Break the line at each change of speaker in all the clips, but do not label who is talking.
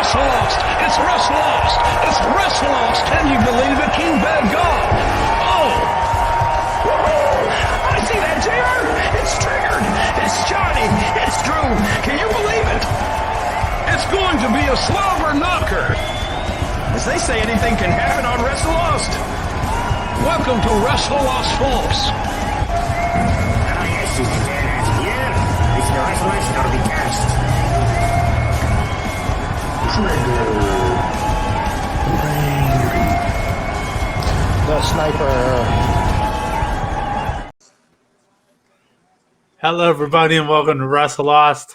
WrestleLost. It's WrestleLost. It's WrestleLost. Can you believe it? King Bad God. Oh. Woo-hoo. I see that, JR. It's triggered. It's Johnny. It's Drew. Can you believe it? It's going to be a slobber knocker. As they say, anything can happen on WrestleLost. Welcome to WrestleLost, folks.
Yes, it's here. It's the WrestleLost Derbycast.
The sniper.
Hello, everybody, and welcome to WrestleLost.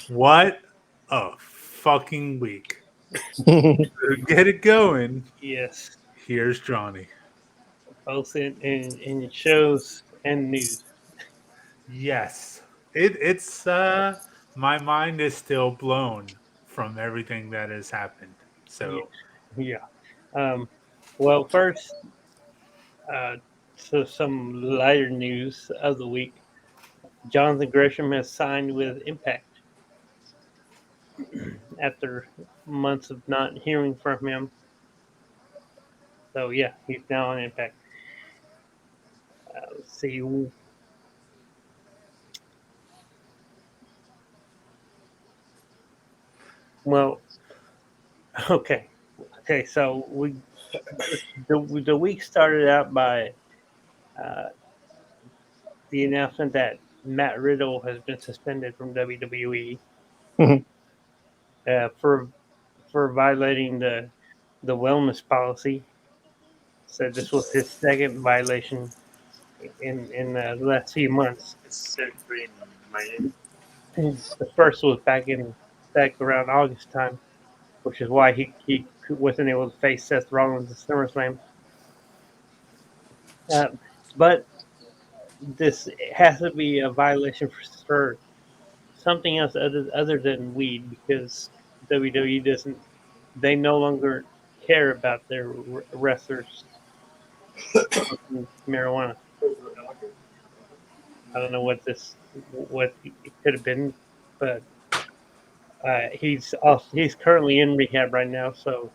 What a fucking week! To get it going,
Yes,
here's Johnny.
both in shows and news.
Yes, it's my mind is still blown from everything that has happened. So
Yeah. Well, first, so some lighter news of the week. Jonathan Gresham has signed with Impact after months of not hearing from him. So yeah, he's now on Impact. Let's see. Well, okay. So the week started out by uh, the announcement that Matt Riddle has been suspended from WWE for violating the wellness policy. Said this was his second violation in the last few months. The first was back around August time, which is why he wasn't able to face Seth Rollins at SummerSlam. Uh, but this has to be a violation for something else other than weed, because WWE doesn't. They no longer care about their wrestlers smoking marijuana. I don't know what it could have been, but he's currently in rehab right now. So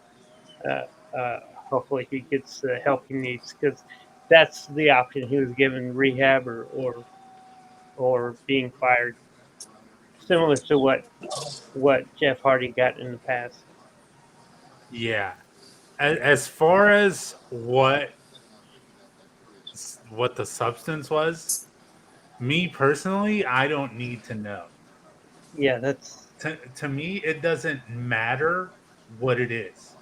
uh, hopefully he gets the help he needs, because that's the option he was given: rehab or being fired, similar to what Jeff Hardy got in the past.
yeah, as far as what the substance was, me personally, I don't need to know.
Yeah, that's
To me, it doesn't matter what it is.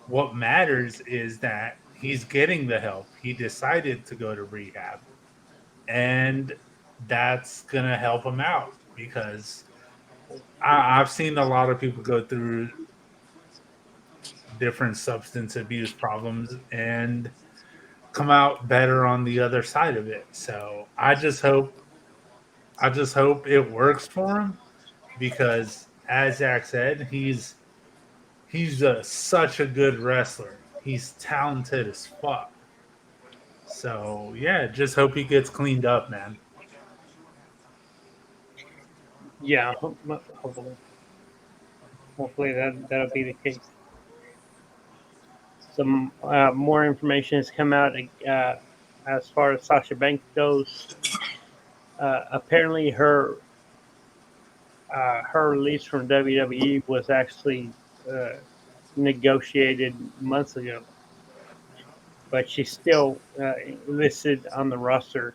What matters is that he's getting the help. He decided to go to rehab, and that's gonna help him out because I've seen a lot of people go through different substance abuse problems and come out better on the other side of it. So I just hope it works for him because, as Zach said, he's such a good wrestler. He's talented as fuck. So yeah, just hope he gets cleaned up, man.
yeah. Hopefully that'll be the case. Some more information has come out as far as Sasha Banks goes. Apparently, her release from WWE was actually negotiated months ago, but she's still listed on the roster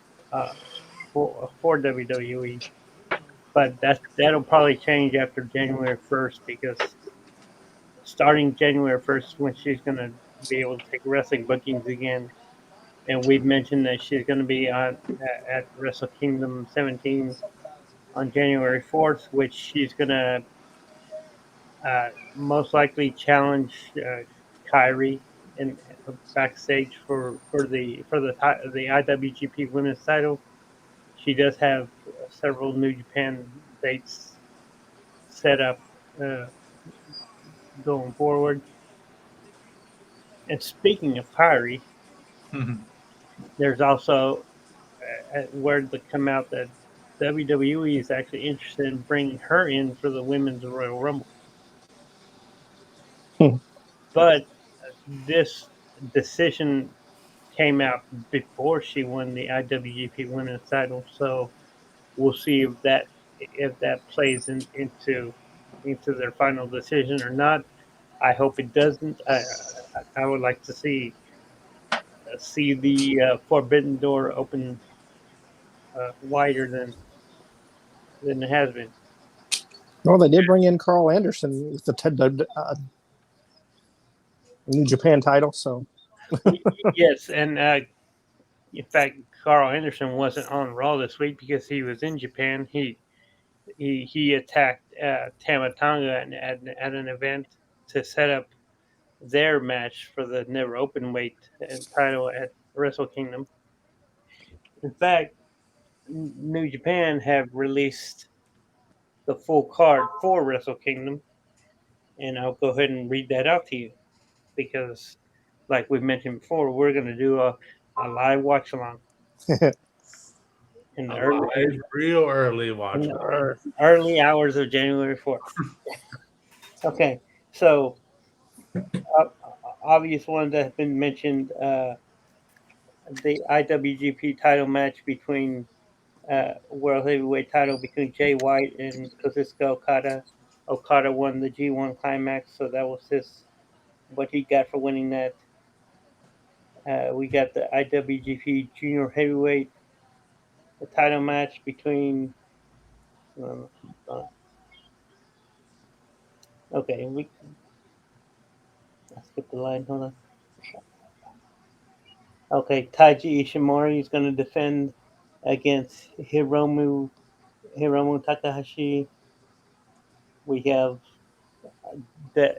for WWE. But that'll probably change after January 1st, because starting January 1st, when she's going to be able to take wrestling bookings again. And we've mentioned that she's going to be at Wrestle Kingdom 17 on January 4th, which she's going to most likely challenge Kyrie in backstage for the IWGP Women's Title. She does have several New Japan dates set up going forward. And speaking of Kyrie, there's also word that come out that WWE is actually interested in bringing her in for the Women's Royal Rumble. but this decision came out before she won the IWGP Women's title, so we'll see if that plays into their final decision or not. I hope it doesn't. I would like to see the forbidden door open wider than it has been.
Well, they did bring in Carl Anderson with the New Japan title, so
Yes, and in fact, Carl Anderson wasn't on Raw this week because he was in Japan. He attacked Tama Tonga at an event to set up their match for the never open weight title at Wrestle Kingdom. In fact, New Japan have released the full card for Wrestle Kingdom, and I'll go ahead and read that out to you because, like we mentioned before, we're going to do a live watch along in the
Real early watch.
early hours of January 4th. Okay, so obvious ones that have been mentioned: the IWGP title match between World Heavyweight title between Jay White and Kazuchika Okada. Okada won the G1 Climax, so that was what he got for winning that. We got the IWGP Junior Heavyweight title match between. Okay, I skipped the line. Hold on. Okay, Taiji Ishimori is going to defend against Hiromu Takahashi. We have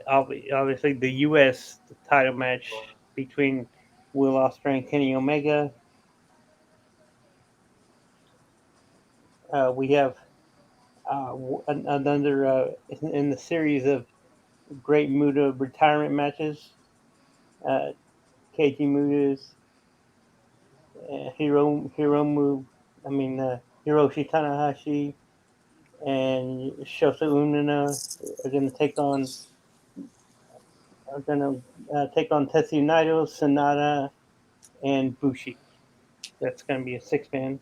obviously the U.S. title match between Will Ospreay and Kenny Omega. We have another in the series of Great Muta retirement matches. Keiji Muta's Hiroshi Tanahashi and Shota Umino are going to take on Tetsuya Naito, Sonata, and Bushi. That's going to be a 6-man.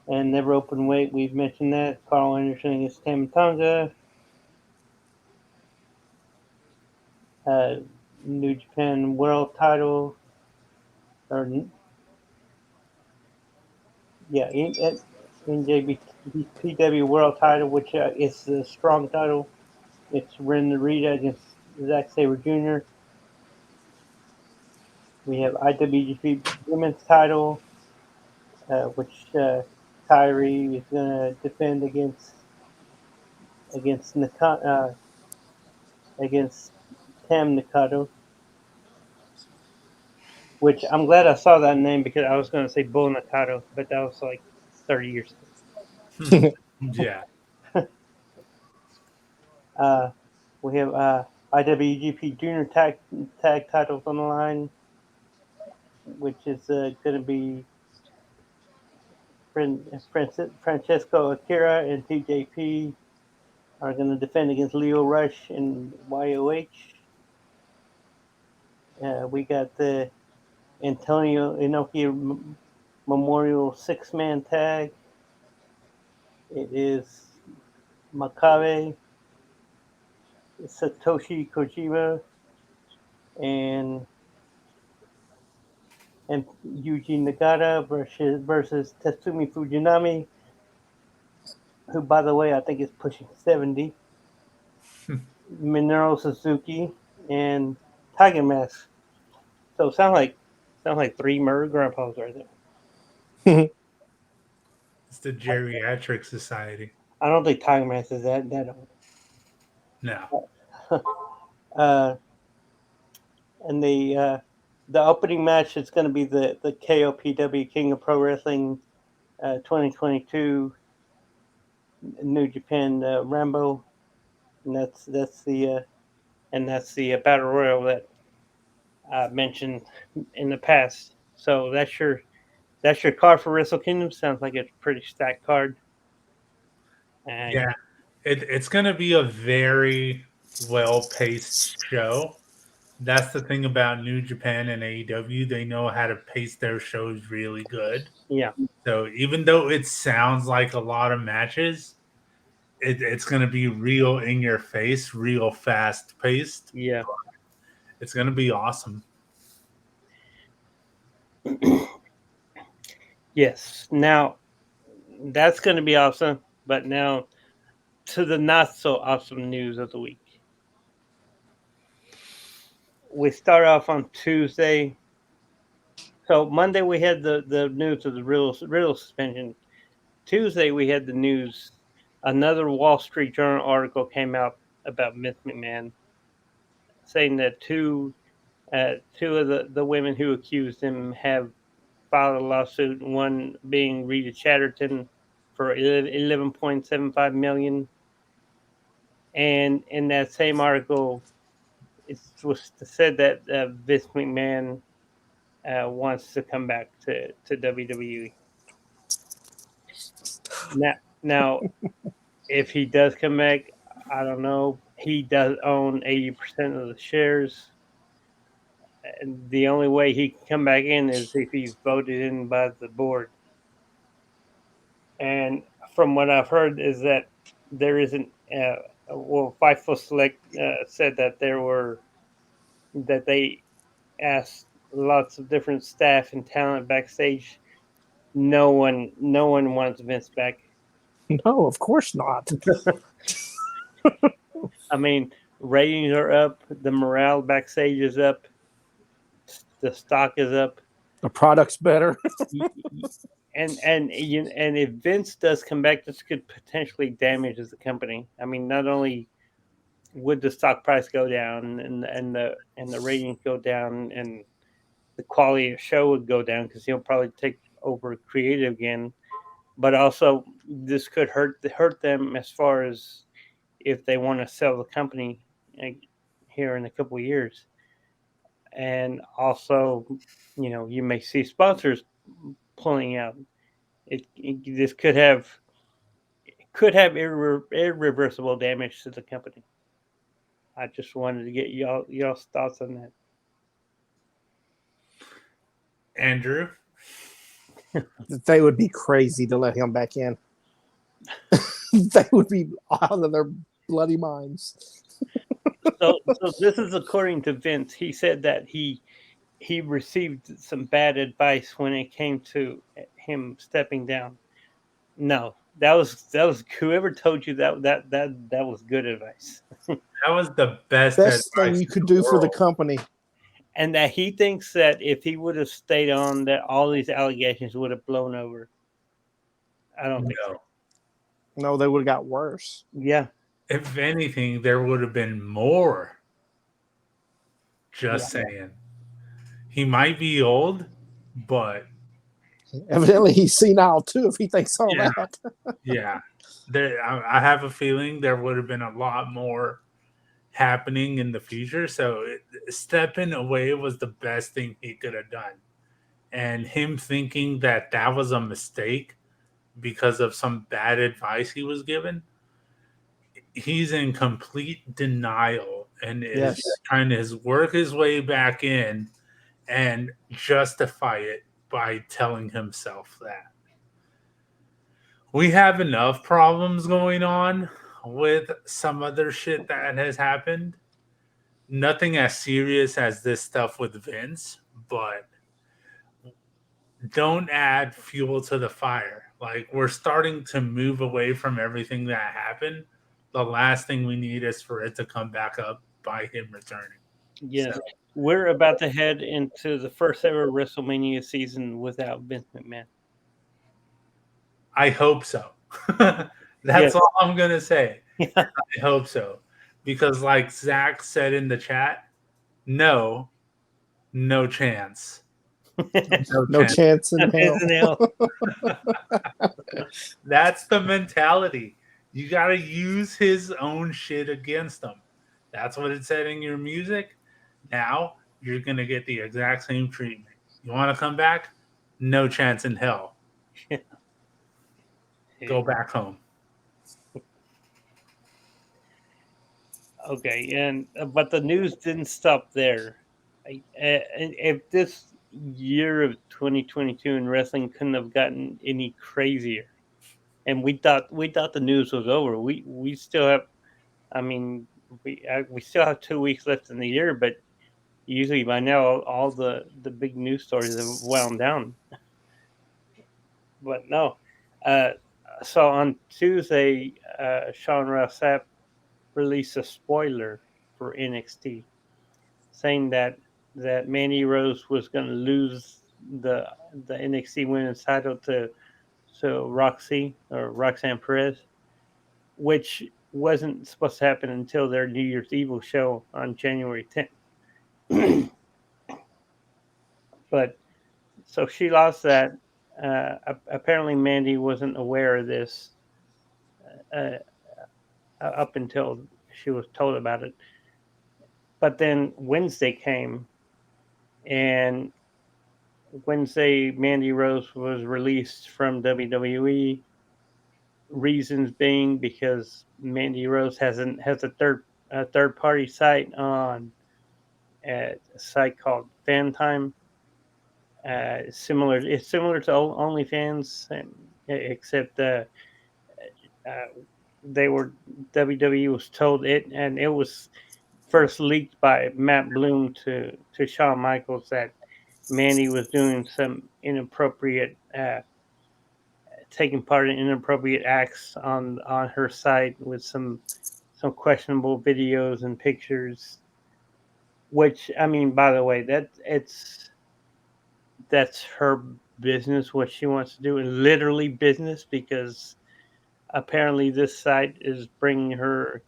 And never open weight, we've mentioned that. Carl Anderson against Tama Tonga. New Japan World title. NJPW World title, which is the strong title. It's Ren Narita against Zack Sabre Jr. We have IWGP Women's title, which Kyrie is going to defend against Tam Nakano. Which I'm glad I saw that name because I was going to say Bull Nakano, but that was like 30 years ago.
Yeah.
We have IWGP Junior tag titles on the line, which is going to be Francesco Akira and TJP are going to defend against Leo Rush and YOH. We got the Antonio Inoki Memorial 6-man tag. It is Makabe, Satoshi Kojima, and Yuji Nagata versus Tatsumi Fujinami, who, by the way, I think is pushing 70. Minoru Suzuki and Tiger Mask. So sound like 3 murder grandpas right there.
It's the Geriatric Society.
I don't think Tiger Mask is that old.
No.
And the opening match is going to be the KOPW King of Pro Wrestling 2022 New Japan Rambo, and that's the battle royal that I mentioned in the past. So that's your card for Wrestle Kingdom. Sounds like a pretty stacked card. And
Yeah. It's going to be a very well-paced show. That's the thing about New Japan and AEW. They know how to pace their shows really good.
Yeah.
So even though it sounds like a lot of matches, it's going to be real in your face, real fast paced.
Yeah.
It's going to be awesome.
Yes. Now, that's going to be awesome. But now, to the not so awesome news of the week. We start off on Tuesday. So Monday we had the news of the Riddle suspension. Tuesday we had the news. Another Wall Street Journal article came out about Vince McMahon, saying that two of the women who accused him have filed a lawsuit. One being Rita Chatterton for $11.75 million, and in that same article, it was said that Vince McMahon wants to come back to WWE. Now, if he does come back, I don't know. He does own 80% of the shares. And the only way he can come back in is if he's voted in by the board. And from what I've heard is that there isn't. Fightful Select said that they asked lots of different staff and talent backstage. No one wants Vince back.
No, of course not.
I mean, ratings are up. The morale backstage is up. The stock is up.
The product's better.
And if Vince does come back, this could potentially damage the company. I mean, not only would the stock price go down and the ratings go down and the quality of the show would go down because he'll probably take over creative again, but also this could hurt them as far as if they want to sell the company here in a couple of years. And also, you may see sponsors pulling out. This could have irreversible damage to the company. I just wanted to get y'all's thoughts on that.
Andrew?
They would be crazy to let him back in. They would be out of their bloody minds.
So this is according to Vince. He said that he received some bad advice when it came to him stepping down. No, that was whoever told you that was good advice.
That was the best
thing you could do for the company.
And that he thinks that if he would have stayed on, that all these allegations would have blown over. I don't think so.
No, they would have got worse.
Yeah.
If anything, there would have been more. Just saying. He might be old, but
evidently he's senile too if he thinks all that.
Yeah. I have a feeling there would have been a lot more happening in the future. So stepping away was the best thing he could have done. And him thinking that was a mistake because of some bad advice he was given, he's in complete denial and is trying to work his way back in and justify it by telling himself that. We have enough problems going on with some other shit that has happened. Nothing as serious as this stuff with Vince, but don't add fuel to the fire. Like, we're starting to move away from everything that happened. The last thing we need is for it to come back up by him returning.
Yes. So, we're about to head into the first ever WrestleMania season without Vince McMahon.
I hope so. That's all I'm going to say. I hope so. Because like Zach said in the chat, no chance.
No chance in hell.
That's the mentality. You got to use his own shit against him. That's what it said in your music. Now you're going to get the exact same treatment. You want to come back? No chance in hell. Go back home.
Okay, and but the news didn't stop there. If this year of 2022 in wrestling couldn't have gotten any crazier, and we thought the news was over. We still have. I mean, we still have 2 weeks left in the year, but usually by now all the big news stories have wound down. But no. Uh, so on Tuesday, Sean Ross Sapp released a spoiler for NXT, saying that Mandy Rose was going to lose the NXT Women's title to Roxy or Roxanne Perez, which wasn't supposed to happen until their New Year's Evil show on January 10th. But so she lost that. Apparently, Mandy wasn't aware of this uh, up until she was told about it. But then Wednesday came, and Wednesday, Mandy Rose was released from WWE. Reasons being because Mandy Rose has a third party site on a site called FanTime. It's similar to OnlyFans, except uh, they were WWE was told it, and it was first leaked by Matt Bloom to Shawn Michaels that Mandy was doing some inappropriate, taking part in inappropriate acts on her site with some questionable videos and pictures. Which I mean, by the way, that's her business. What she wants to do is literally business because apparently this site is bringing her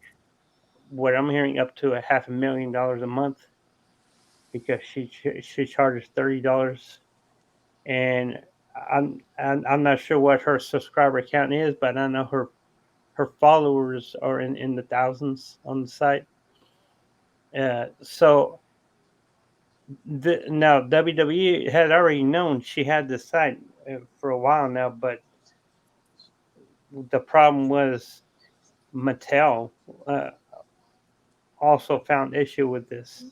what I'm hearing up to $500,000 a month because she charges $30, and I'm not sure what her subscriber count is, but I know her followers are in the thousands on the site. So now WWE had already known she had this site for a while now, but the problem was Mattel also found issue with this,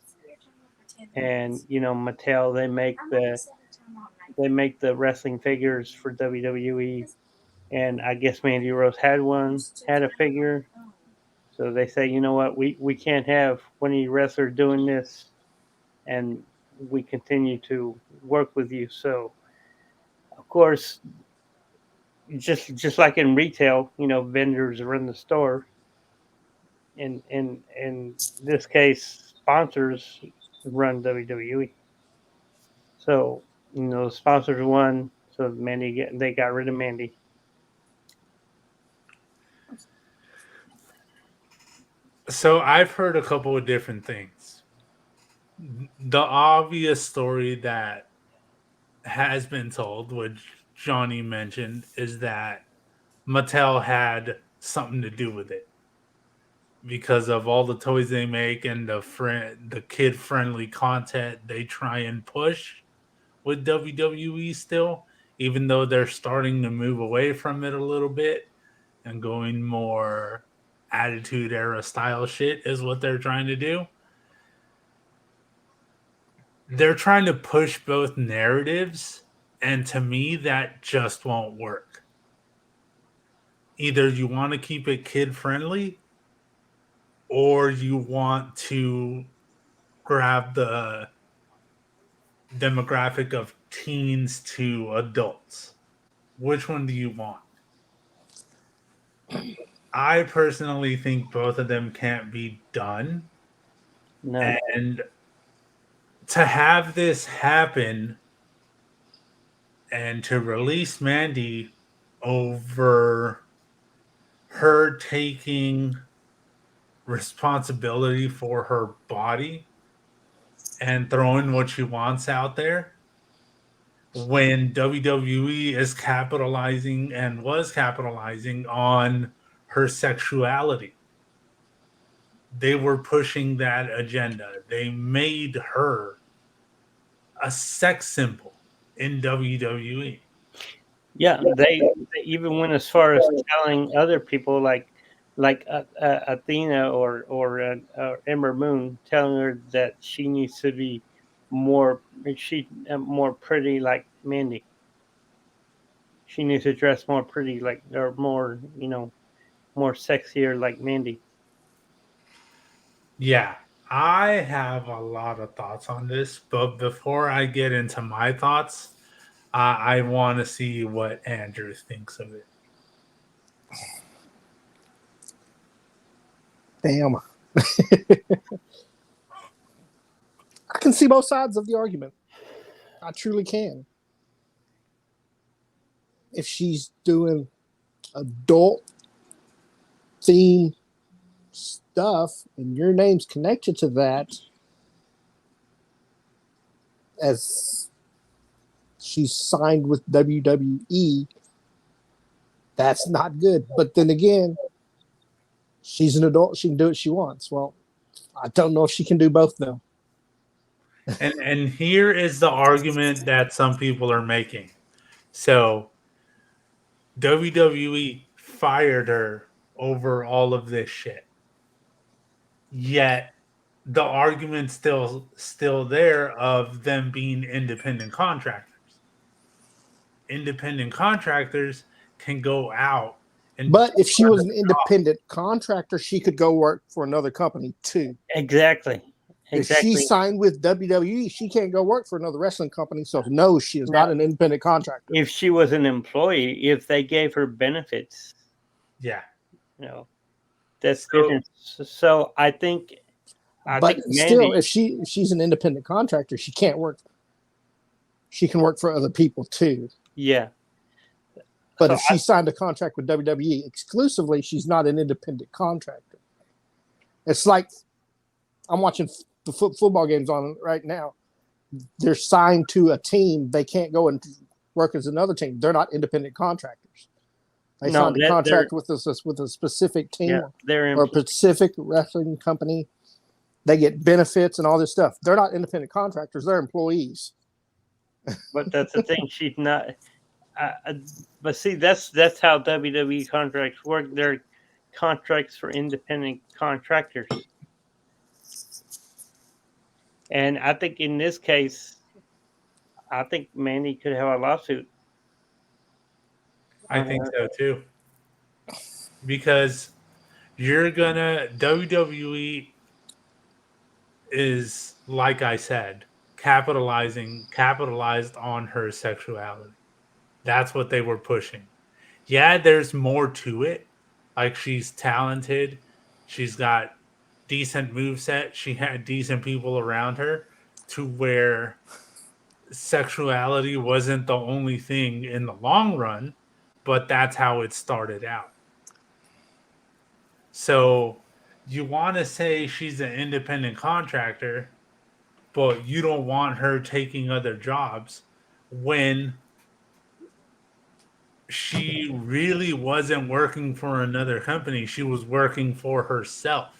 and Mattel they make the wrestling figures for WWE, and I guess Mandy Rose had a figure. So they say, you know what, we can't have one of you wrestlers doing this, and we continue to work with you. So of course, just like in retail, vendors run the store. In this case, sponsors run WWE. So the sponsors won. So they got rid of Mandy.
So I've heard a couple of different things. The obvious story that has been told, which Johnny mentioned, is that Mattel had something to do with it because of all the toys they make and the kid friendly content they try and push with WWE still, even though they're starting to move away from it a little bit and going more attitude era style shit is what they're trying to do. They're trying to push both narratives, and to me that just won't work. Either you want to keep it kid friendly or you want to grab the demographic of teens to adults. Which one do you want? I personally think both of them can't be done.
No.
And to have this happen and to release Mandy over her taking responsibility for her body and throwing what she wants out there when WWE is capitalizing and was capitalizing on her sexuality. They were pushing that agenda. They made her a sex symbol in WWE.
Yeah, they even went as far as telling other people like like Athena or Ember Moon, telling her that she needs to be more more pretty like Mandy. She needs to dress more pretty like or more more sexier like Mandy.
Yeah, I have a lot of thoughts on this, but before I get into my thoughts, I want to see what Andrew thinks of it.
Damn. I can see both sides of the argument. I truly can. If she's doing adult theme stuff and your name's connected to that, as she's signed with WWE, that's not good. But then again, she's an adult. She can do what she wants. Well, I don't know if she can do both, though.
And here is the argument that some people are making. So WWE fired her over all of this shit. Yet the argument's still there of them being independent contractors. Independent contractors can go out and
But if she was an independent contractor, she could go work for another company too.
Exactly.
If she signed with WWE, she can't go work for another wrestling company. So no, she is not an independent contractor.
If she was an employee, if they gave her benefits,
yeah,
that's different. So I think
still, if she's an independent contractor, she can't work. She can work for other people too.
Yeah.
But so if she signed a contract with WWE exclusively, she's not an independent contractor. It's like I'm watching the football games on right now. They're signed to a team. They can't go and work as another team. They're not independent contractors. They signed a contract with a specific team or a specific wrestling company. They get benefits and all this stuff. They're not independent contractors. They're employees.
But that's the thing. She's not. But see, that's how WWE contracts work. They're contracts for independent contractors. And I think in this case, I think Mandy could have a lawsuit.
I think so too. Because WWE is, like I said, capitalized on her sexuality. That's what they were pushing. Yeah, there's more to it. Like, she's talented. She's got decent moveset. She had decent people around her to where sexuality wasn't the only thing in the long run, but that's how it started out. So you want to say she's an independent contractor, but you don't want her taking other jobs when she really wasn't working for another company. She was working for herself.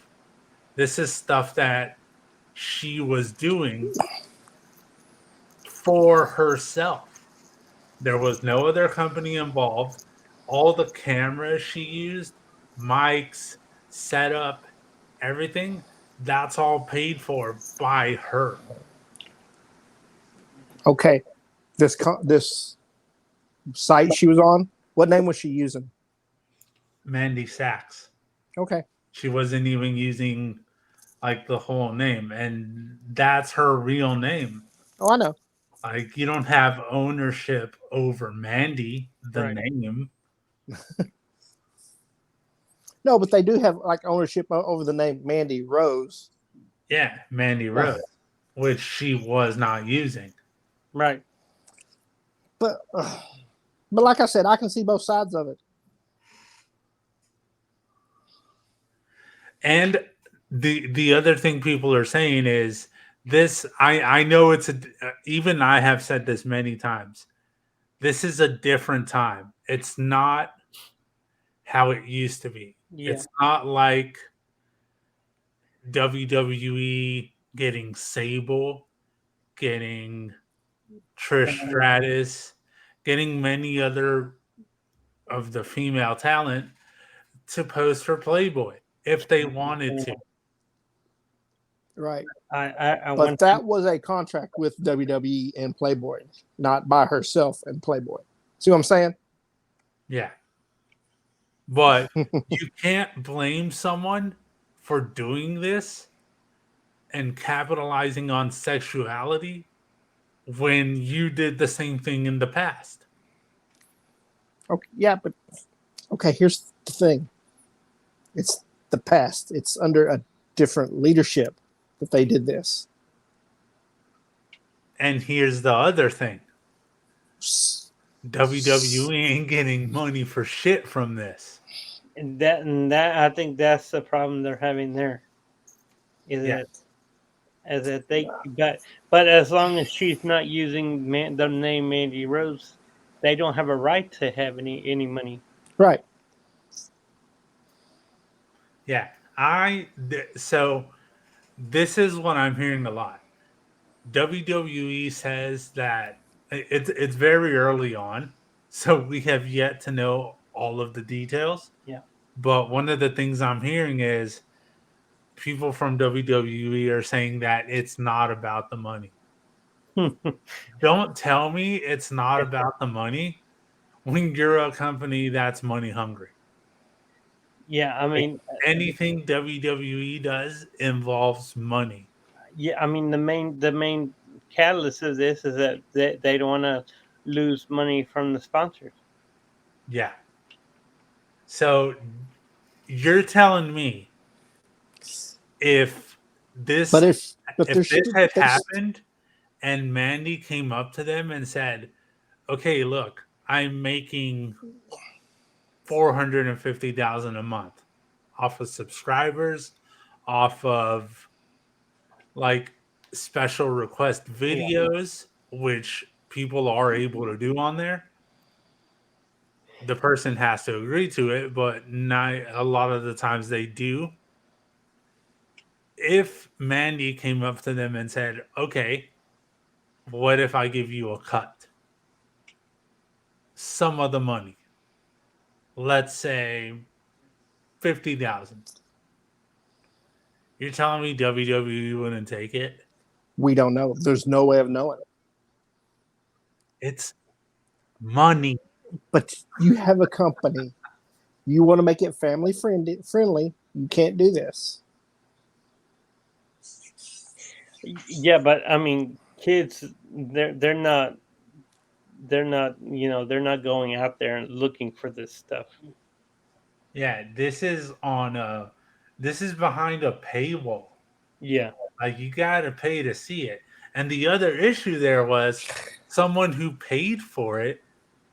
This is stuff that she was doing for herself. There was no other company involved. All the cameras she used, mics, setup, everything, that's all paid for by her.
Okay. This site she was on, what name was she using?
Mandy Sachs.
Okay.
She wasn't even using like the whole name, and that's her real name.
Oh, I know.
Like, you don't have ownership over Mandy, the name.
No, but they do have like ownership over the name Mandy Rose.
Yeah, Mandy Rose, which she was not using.
Right.
But like I said, I can see both sides of it.
And the other thing people are saying is this. I know it's even I have said this many times. This is a different time. It's not how it used to be. Yeah. It's not like WWE getting Sable, getting Trish Stratus, getting many other of the female talent to post for Playboy if they wanted to.
Right.
I
But
want
that was a contract with WWE and Playboy, not by herself and Playboy. See what I'm saying?
Yeah. But you can't blame someone for doing this and capitalizing on sexuality when you did the same thing in the past.
Okay, yeah, but okay, here's the thing. It's the past. It's under a different leadership that they did this.
And here's the other thing. WWE ain't getting money for shit from this.
that I think that's the problem they're having there. Is
Yeah.
that they but as long as she's not using the name Mandy Rose, they don't have a right to have any money.
Right.
Yeah. So this is what I'm hearing a lot. WWE says that it's very early on, so we have yet to know all of the details.
Yeah.
But one of the things I'm hearing is people from WWE are saying that it's not about the money. Don't tell me it's not about the money when you're a company that's money hungry.
Yeah, I mean,
Anything WWE does involves money.
yeah, I mean the main catalyst of this is that they don't want to lose money from the sponsors.
Yeah. So you're telling me if this
But if
if
there's
this had happened and Mandy came up to them and said, "Okay, look, I'm making $450,000 a month off of subscribers, off of like special request videos, which people are able to do on there." The person has to agree to it, but not a lot of the times they do. If Mandy came up to them and said, "Okay, what if I give you a cut? Some of the money. Let's say 50,000." You're telling me WWE wouldn't take it?
we don't know. There's no way of knowing it.
It's money.
But you have a company. You want to make it family friendly. You can't do this.
Yeah, but I mean, kids, they're not they're not going out there and looking for this stuff.
Yeah, this is behind a paywall.
Yeah,
Like you gotta pay to see it. And the other issue there was someone who paid for it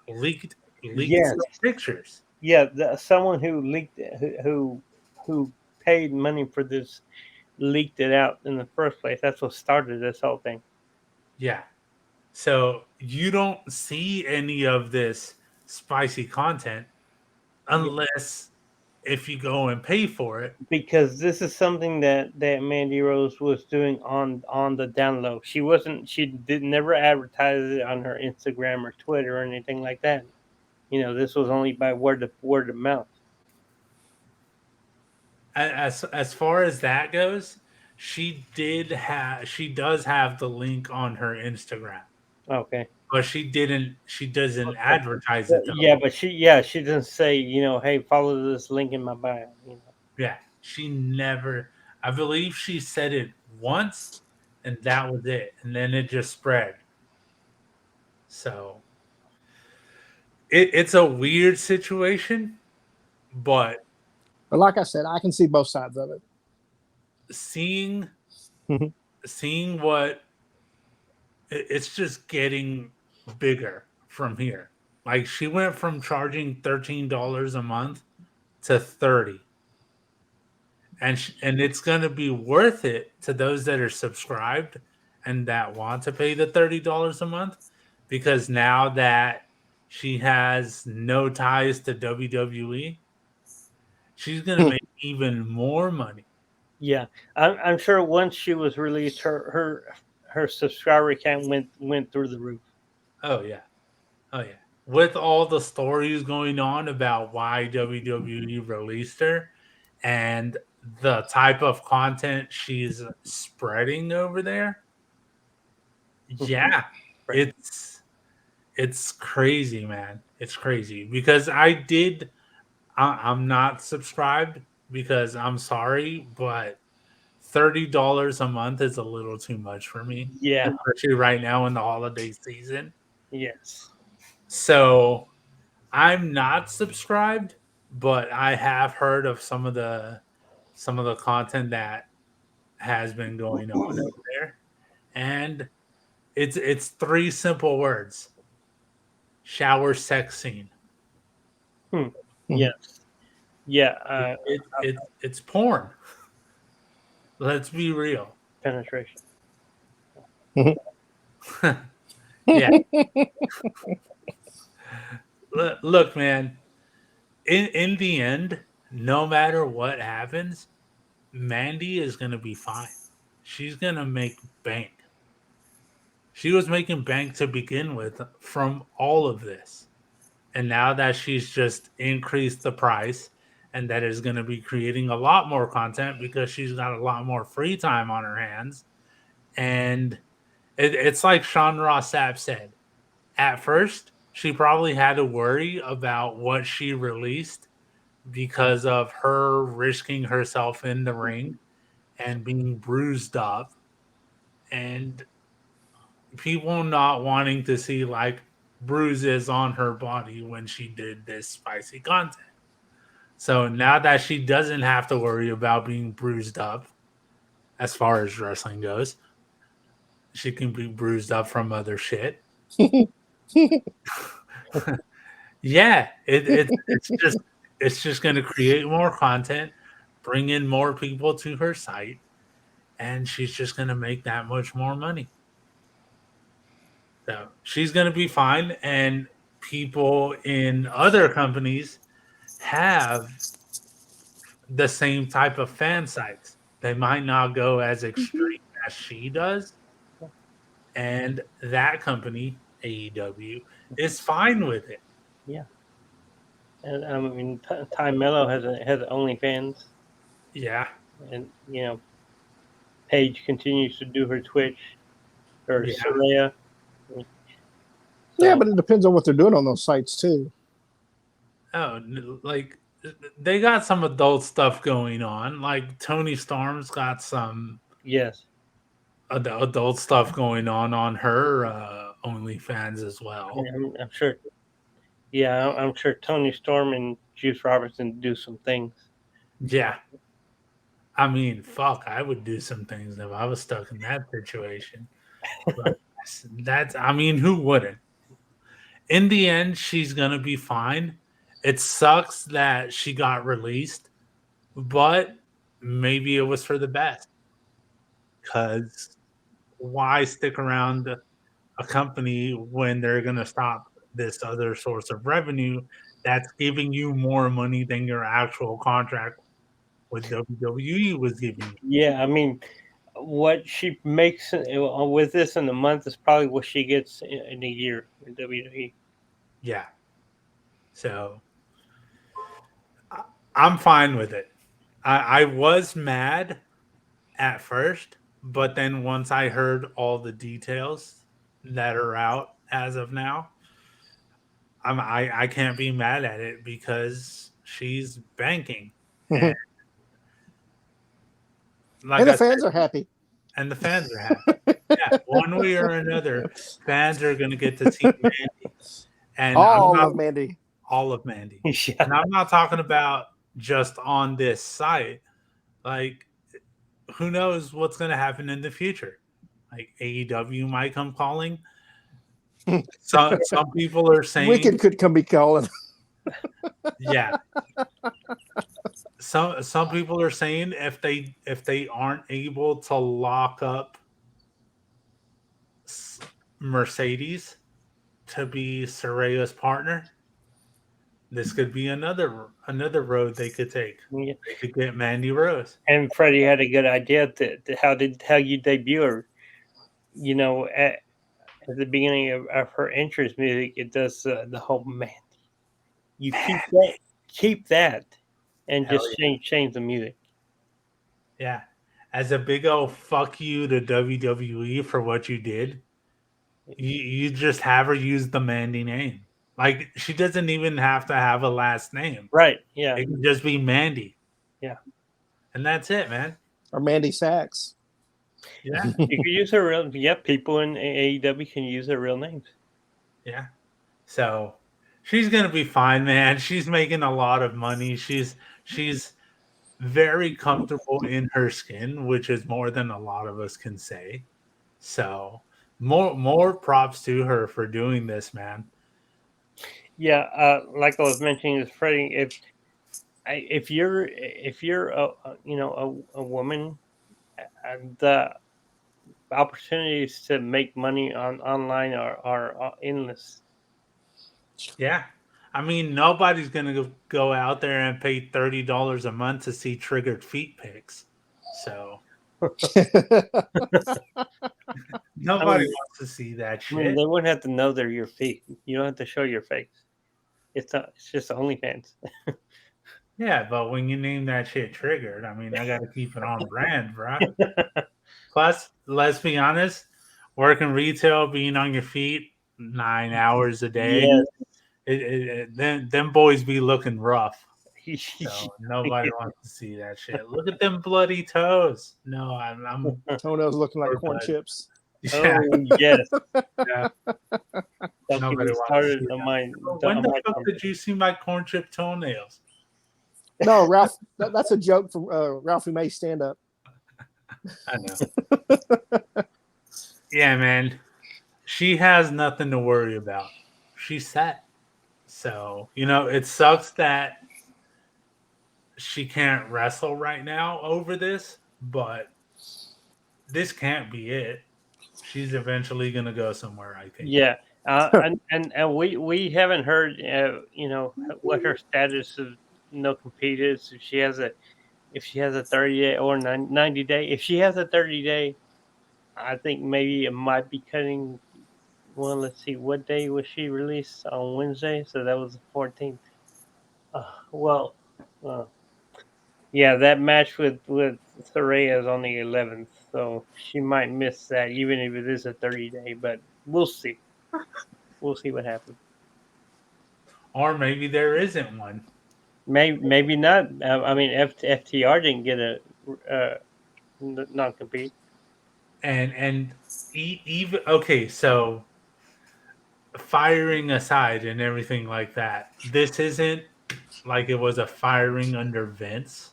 leaked
yes,
some pictures.
yeah. Someone who leaked who paid money for this leaked it out in the first place. That's what started this whole thing.
Yeah. So you don't see any of this spicy content unless if you go and pay for it.
Because this is something that Mandy Rose was doing on the down low. She did never advertise it on her Instagram or Twitter or anything like that. This was only by word of mouth.
As far as that goes, she does have the link on her Instagram,
Okay.
but she doesn't advertise it though.
Yeah, but she doesn't say, hey, follow this link in my bio.
Yeah, she never. I believe she said it once, and that was it, and then it just spread. So it's a weird situation, but
But like I said, I can see both sides of it.
seeing seeing what it's just getting bigger from here. Like she went from charging $13 a month to 30. And it's going to be worth it to those that are subscribed and that want to pay the $30 a month, because now that she has no ties to WWE, she's going to make even more money.
Yeah, I'm sure once she was released, her subscriber count went through the roof.
Oh yeah. Oh yeah. with all the stories going on about why WWE released her and the type of content she's spreading over there, yeah,
Right.
it's crazy, man. It's crazy because I'm not subscribed because I'm sorry, but $30 a month is a little too much for me,
Yeah.
especially right now in the holiday season.
Yes.
So I'm not subscribed, but I have heard of some of the content that has been going on over there, and it's three simple words: shower sex scene.
Hmm. Yes. Yeah.
It's porn. Let's be real.
Penetration.
Yeah. Look, man. In the end, no matter what happens, Mandy is gonna be fine. She's gonna make bank. She was making bank to begin with from all of this. And now that she's just increased the price and that is going to be creating a lot more content because she's got a lot more free time on her hands. And it's like Sean Ross Sapp said. At first, she probably had to worry about what she released because of her risking herself in the ring and being bruised up and people not wanting to see like bruises on her body when she did this spicy content. So now that she doesn't have to worry about being bruised up as far as wrestling goes, she can be bruised up from other shit. Yeah, it's just going to create more content, bring in more people to her site, and she's just going to make that much more money. So she's going to be fine, and people in other companies have the same type of fan sites. They might not go as extreme as she does, and that company, AEW, is fine with it.
Yeah. And I mean, Ty Mello has OnlyFans,
Yeah,
and Paige continues to do her Twitch or
yeah.
Soraya.
Yeah, but it depends on what they're doing on those sites too.
Oh, like they got some adult stuff going on. Like Tony Storm's got some
Yes.
adult stuff going on her OnlyFans as well.
I'm sure. Yeah, I'm sure Tony Storm and Juice Robertson do some things.
Yeah. I mean, fuck, I would do some things if I was stuck in that situation. But I mean, who wouldn't? In the end, she's going to be fine. It sucks that she got released, but maybe it was for the best. Because why stick around a company when they're going to stop this other source of revenue that's giving you more money than your actual contract with WWE was giving you?
Yeah, I mean, what she makes with this in a month is probably what she gets in a year in WWE.
Yeah. So I'm fine with it. I was mad at first, but then once I heard all the details that are out as of now, I can't be mad at it because she's banking. And like
And the
I
fans
said,
are happy.
and the fans are happy. Yeah, one way or another, fans are going to get to see Mandy. And
All of Mandy.
all of Mandy.
Yeah.
And I'm not talking about just on this site. Like, who knows what's going to happen in the future? Like AEW might come calling. Some people are saying
Wicked could come be calling.
yeah. Some people are saying if they aren't able to lock up Mercedes to be Soraya's partner, this could be another road they could take.
Yeah.
They could get Mandy Rose.
And Freddie had a good idea to how you debut her. at the beginning of her entrance music, it does the whole Mandy. You keep that, and
Hell
just change the music.
Yeah. As a big old fuck you to WWE for what you did, you just have her use the Mandy name. Like, she doesn't even have to have a last name.
Right? Yeah.
It can just be Mandy.
Yeah.
And that's it, man.
Or Mandy Sachs.
Yeah.
You can use her real. Yeah, people in AEW can use their real names.
Yeah. So she's gonna be fine, man. She's making a lot of money. She's very comfortable in her skin, which is more than a lot of us can say. So more props to her for doing this, man.
Yeah, like I was mentioning, is Freddie. If you're a woman, the opportunities to make money online are endless.
Yeah. I mean, nobody's gonna go out there and pay $30 a month to see triggered feet pics. So nobody wants to see that
I mean,
shit.
they wouldn't have to know they're your feet. You don't have to show your face. It's just OnlyFans.
Yeah, but when you name that shit triggered, I mean, I got to keep it on brand, bro. Plus, let's be honest, working retail, being on your feet 9 hours a day, then them boys be looking rough. So nobody wants to see that shit. Look at them bloody toes. No, I'm
Toenails looking like
We're
corn
good.
chips.
yeah,
Oh yes.
yeah.
Don't get
Nobody
me
wants to
started
see
on
that.
my.
When
on
the
my
fuck did you see my corn chip toenails?
No, Ralph, that's a joke from Ralphie May stand up.
I know. Yeah, man. She has nothing to worry about. She's set. So, it sucks that she can't wrestle right now over this, but this can't be it. She's eventually going to go somewhere, I think.
Yeah, and we haven't heard what her status of no compete is. If she has a 30-day or 90-day. If she has a 30-day, I think maybe it might be cutting. Well, let's see, what day was she released? On Wednesday, so that was the 14th. Well, yeah, that match with Saraya is on the 11th, so she might miss that, even if it is a 30-day. But we'll see. We'll see what happens.
Or maybe there isn't one.
Maybe not. I mean, FTR didn't get a non-compete.
And even okay, so firing aside and everything like that, this isn't like it was a firing under Vince.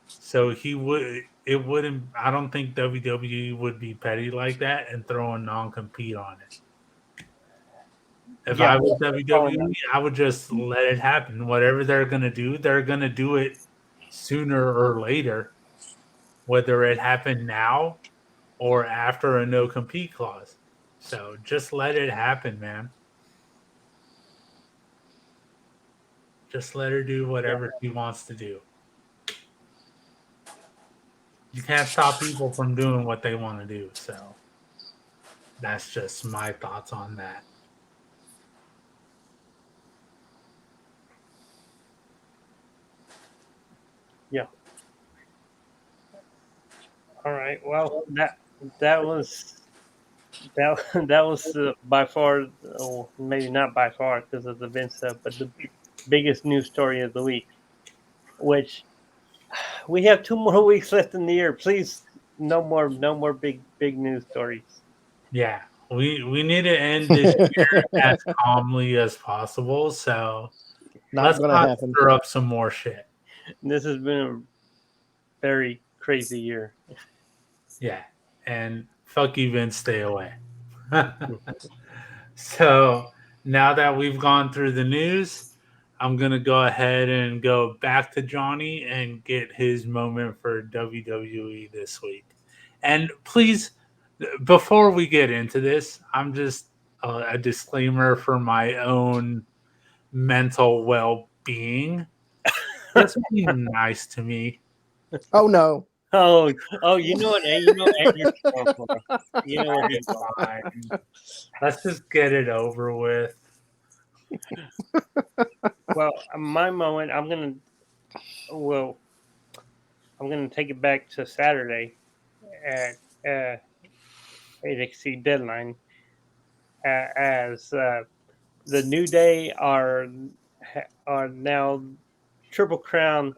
So it wouldn't, I don't think WWE would be petty like that and throw a non-compete on it. If
Yeah,
I was
probably
WWE, I would just let it happen. Whatever they're going to do, they're going to do it sooner or later, whether it happened now or after a no-compete clause. So just let it happen, man. Just let her do whatever she wants to do. You can't stop people from doing what they want to do. So that's just my thoughts on that.
Yeah. All right. Well, that was by far, or maybe not by far because of the Vince stuff, but the biggest news story of the week. Which we have 2 more weeks left in the year. Please, no more big news stories.
Yeah, we need to end this year as calmly as possible. So let's
gonna
not
happen.
stir up some more shit.
This has been a very crazy year.
Yeah, and fuck you, Vince, stay away. So now that we've gone through the news, I'm gonna go ahead and go back to Johnny and get his moment for WWE this week. And please, before we get into this, I'm just a disclaimer for my own mental well-being. Just be nice to me.
Oh no.
Oh, you know what? You know what Andrew's going for. You know what he's
It's
going for.
fine. Let's just get it over with.
Well, my moment, I'm gonna take it back to Saturday at NXT Deadline, as the New Day are now Triple Crown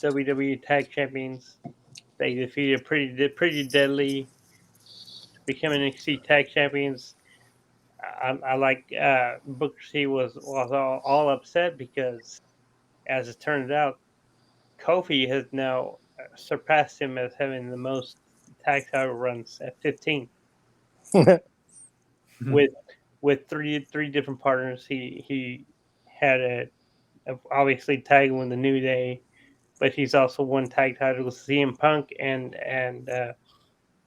WWE Tag Champions. They defeated Pretty Deadly to become NXT Tag Champions. I like Booker T was all upset because, as it turns out, Kofi has now surpassed him as having the most tag title runs at 15 with three different partners. He had obviously tagging with the New Day, but he's also won tag titles with CM Punk and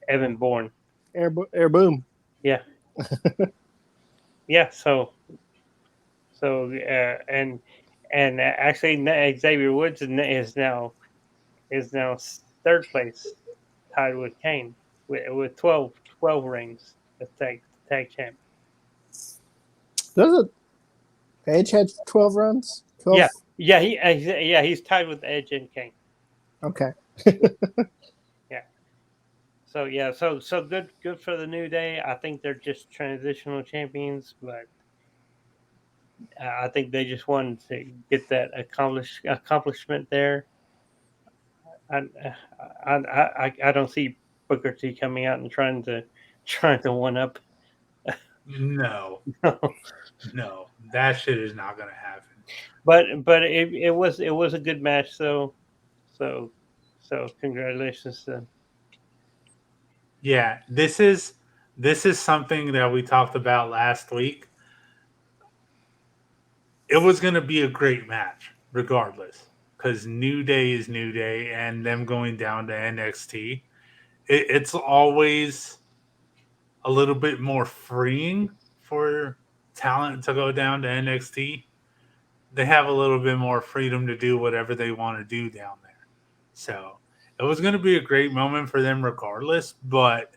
Evan Bourne.
Air boom.
Yeah, yeah. So and actually Xavier Woods is now third place, tied with Kane with 12 rings as tag champ.
Does it? Edge had 12 runs. 12?
Yeah. He's tied with Edge and Kane.
Okay.
So good for the New Day. I think they're just transitional champions, but I think they just wanted to get that accomplishment there. I don't see Booker T coming out and trying to one up.
No, no, that shit is not gonna happen.
But it was a good match, so congratulations to them.
Yeah, this is something that we talked about last week. It was going to be a great match, regardless, because New Day is New Day, and them going down to NXT, it's always a little bit more freeing for talent to go down to NXT. They have a little bit more freedom to do whatever they want to do down there. So it was going to be a great moment for them, regardless, but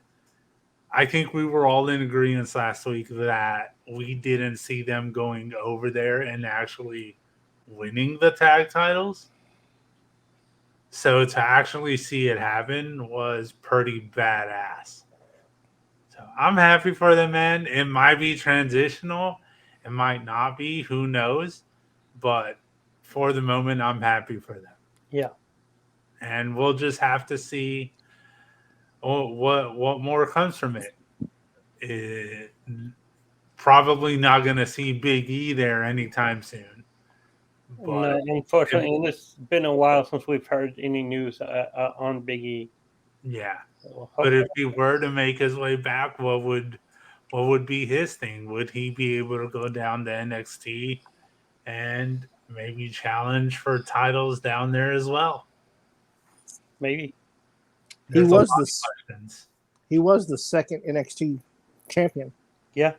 I think we were all in agreement last week that we didn't see them going over there and actually winning the tag titles. So to actually see it happen was pretty badass. So I'm happy for them, man. It might be transitional. It might not be. Who knows? But for the moment, I'm happy for them.
Yeah.
And we'll just have to see what more comes from it. Probably not going to see Big E there anytime soon. But
No, unfortunately, and it's been a while since we've heard any news on Big E.
yeah,
So
but if he were to make his way back, what would be his thing? Would he be able to go down to NXT and maybe challenge for titles down there as well?
Maybe.
He was the second NXT champion.
Yeah.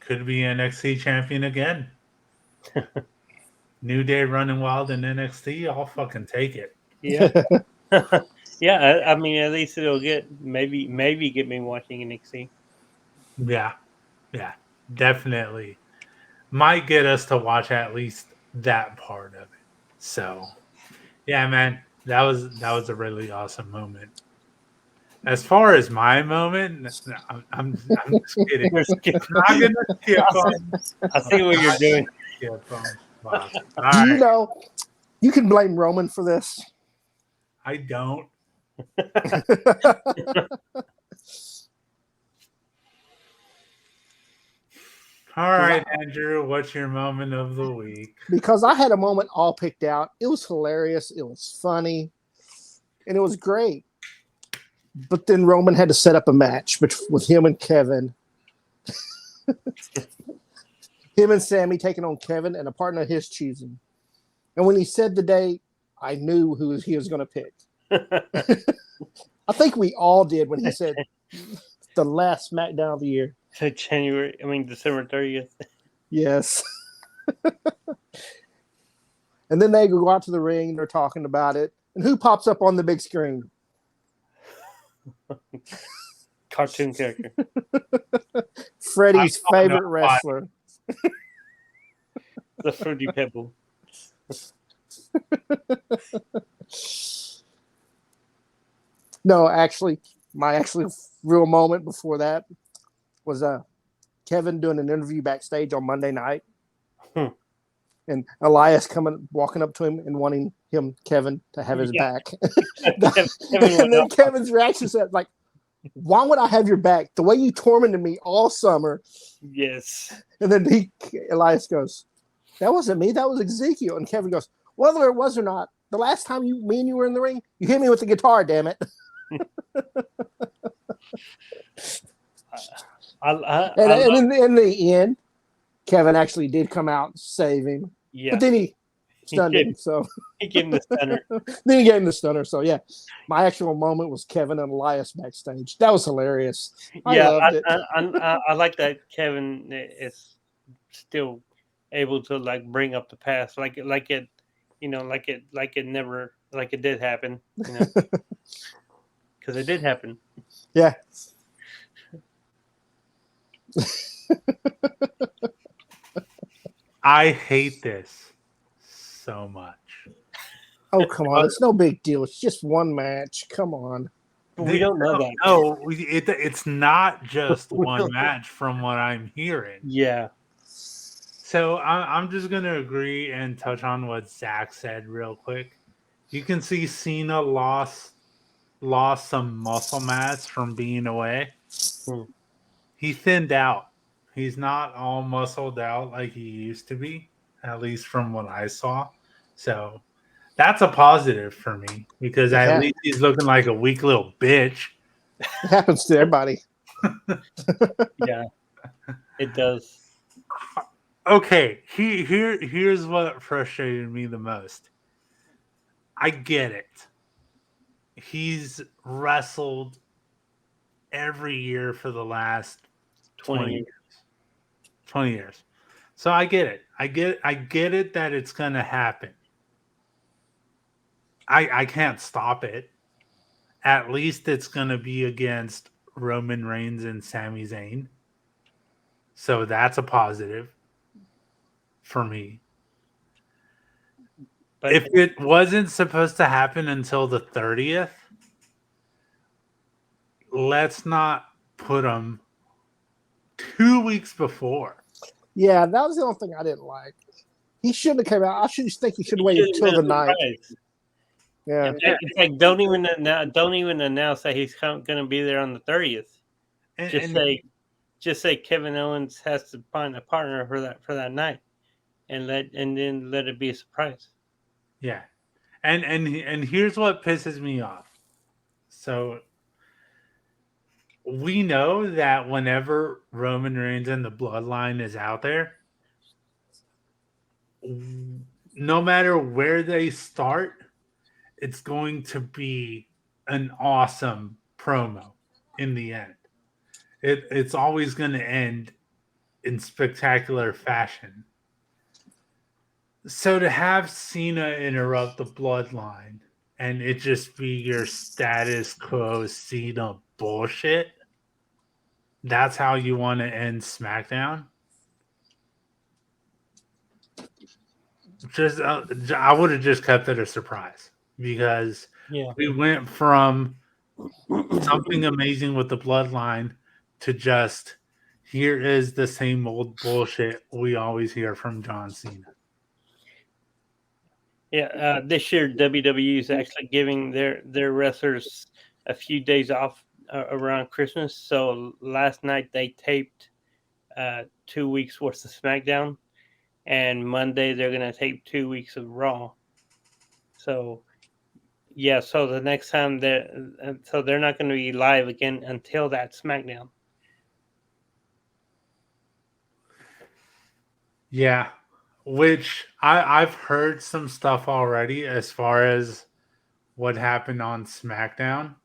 Could be NXT champion again. New Day running wild in NXT. I'll fucking take it.
Yeah. Yeah. I mean, at least it'll maybe get me watching NXT.
Yeah, definitely. Might get us to watch at least that part of it. So, yeah, man, that was a really awesome moment. As far as my moment, I'm just kidding. I'm not gonna skip them.
I see what you're doing.
Skip them.
You know, you can blame Roman for this.
I don't. All right, Andrew, what's your moment of the week?
Because I had a moment all picked out. It was hilarious. It was funny. And it was great. But then Roman had to set up a match with him and Kevin. Him and Sammy taking on Kevin and a partner of his choosing. And when he said the date, I knew who he was going to pick. I think we all did when he said the last SmackDown of the year.
December 30th.
Yes. And then they go out to the ring. They're talking about it. And who pops up on the big screen?
Cartoon character.
Freddie's
I don't know
favorite
why.
wrestler.
The Fruity Pebble.
No, actually, my actually real moment before that was Kevin doing an interview backstage on Monday night.
Hmm.
And Elias walking up to him and wanting Kevin, to have his
Yeah.
back.
Kevin
And
went
then
off.
Kevin's reaction said, like, why would I have your back? The way you tormented me all summer.
Yes.
And then Elias goes, that wasn't me. That was Ezekiel. And Kevin goes, whether it was or not, the last time me and you were in the ring, you hit me with the guitar, damn it. And in the end, Kevin actually did come out and save him.
Yeah.
But then he stunned
did.
him. So
He gave him the stunner.
then he gave him the stunner. So yeah, my actual moment was Kevin and Elias backstage. That was hilarious. I loved it.
I like that Kevin is still able to like bring up the past, like it did happen, because it did happen.
Yeah.
I hate this so much.
Oh, come on. It's no big deal. It's just one match. Come on.
But we don't know that.
No, it's not just one match from what I'm hearing.
Yeah.
So I'm just going to agree and touch on what Zach said real quick. You can see Cena lost some muscle mass from being away. He thinned out. He's not all muscled out like he used to be, at least from what I saw. So that's a positive for me because at least he's looking like a weak little bitch.
It happens to everybody.
Yeah, it does.
Okay, here's what frustrated me the most. I get it. He's wrestled every year for the last 20 years. 20 years. So I get it. I get it that it's going to happen. I can't stop it. At least it's going to be against Roman Reigns and Sami Zayn. So that's a positive for me. But if it wasn't supposed to happen until the 30th, let's not put them 2 weeks before.
Yeah, that was the only thing I didn't like. He shouldn't have came out. I should think he should have waited until the night. Yeah.
It's like don't even announce that he's going to be there on the 30th. Just say Kevin Owens has to find a partner for that night, and then let it be a surprise.
Yeah, and here's what pisses me off. So we know that whenever Roman Reigns and the Bloodline is out there, no matter where they start, it's going to be an awesome promo in the end. It's always going to end in spectacular fashion. So to have Cena interrupt the Bloodline and it just be your status quo Cena bullshit, that's how you want to end SmackDown? I would have just kept it a surprise because we went from something amazing with the Bloodline to just here is the same old bullshit we always hear from John Cena.
Yeah, this year WWE is actually giving their wrestlers a few days off around Christmas. So last night they taped 2 weeks worth of SmackDown, and Monday they're going to tape 2 weeks of Raw. So yeah, so the next time they're not going to be live again until that SmackDown.
Yeah. Which I've heard some stuff already as far as what happened on SmackDown.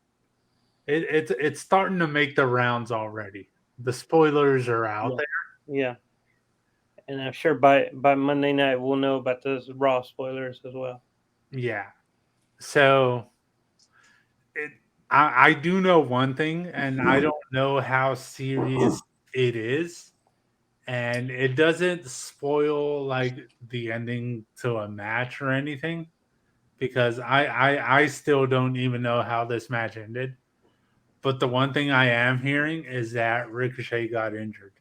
It's starting to make the rounds already. The spoilers are out there.
Yeah, and I'm sure by Monday night we'll know about those Raw spoilers as well.
Yeah, So I do know one thing, and I don't know how serious it is, and it doesn't spoil like the ending to a match or anything, because I still don't even know how this match ended. But the one thing I am hearing is that Ricochet got injured.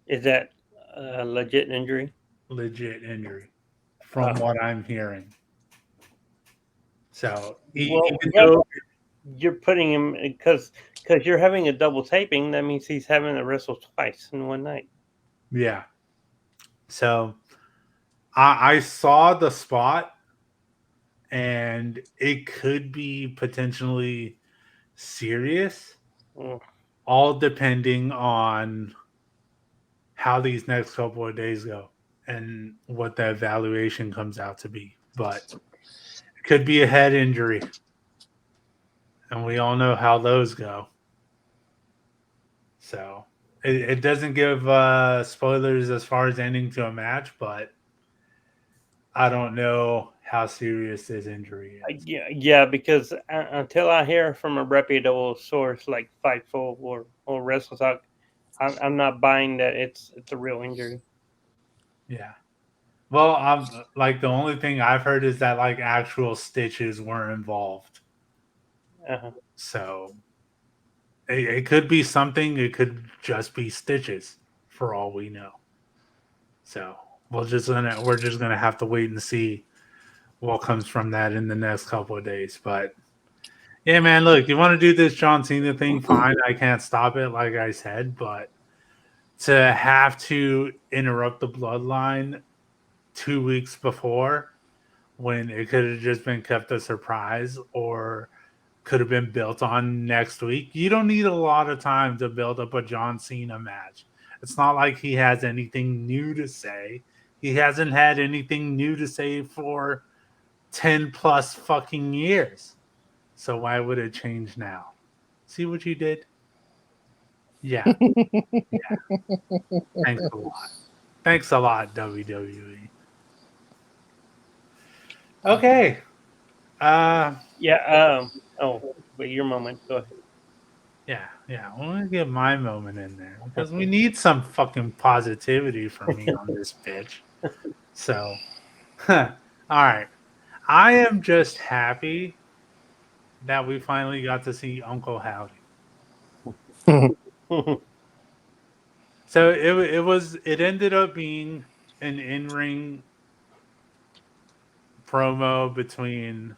Is that a legit injury?
Legit injury, from what I'm hearing. So
Well,
even though
you're putting him because you're having a double taping. That means he's having to wrestle twice in one night.
yeah. So I saw the spot, and it could be potentially serious,
Mm.
all depending on how these next couple of days go and what the evaluation comes out to be. But it could be a head injury, and we all know how those go. So it doesn't give spoilers as far as ending to a match, but I don't know how serious this injury is.
Yeah, because until I hear from a reputable source like Fightful or Wrestle Talk, I'm not buying that it's a real injury.
Yeah. Well, I'm like the only thing I've heard is that like actual stitches were involved.
Uh-huh.
So it could be something. It could just be stitches, for all we know. So we're just gonna have to wait and see what comes from that in the next couple of days. But yeah, man, look, you want to do this John Cena thing? Fine, I can't stop it, like I said. But to have to interrupt the bloodline 2 weeks before, when it could have just been kept a surprise or could have been built on next week. You don't need a lot of time to build up a John Cena match. It's not like he has anything new to say. He hasn't had anything new to say for 10 plus fucking years. So why would it change now? See what you did? Yeah. Yeah. Thanks a lot. Thanks a lot, WWE. Okay.
Yeah. Oh, wait, your moment. Go ahead.
Yeah. I want to get my moment in there because we need some fucking positivity from me on this bitch. So, all right. I am just happy that we finally got to see Uncle Howdy. So it ended up being an in-ring promo between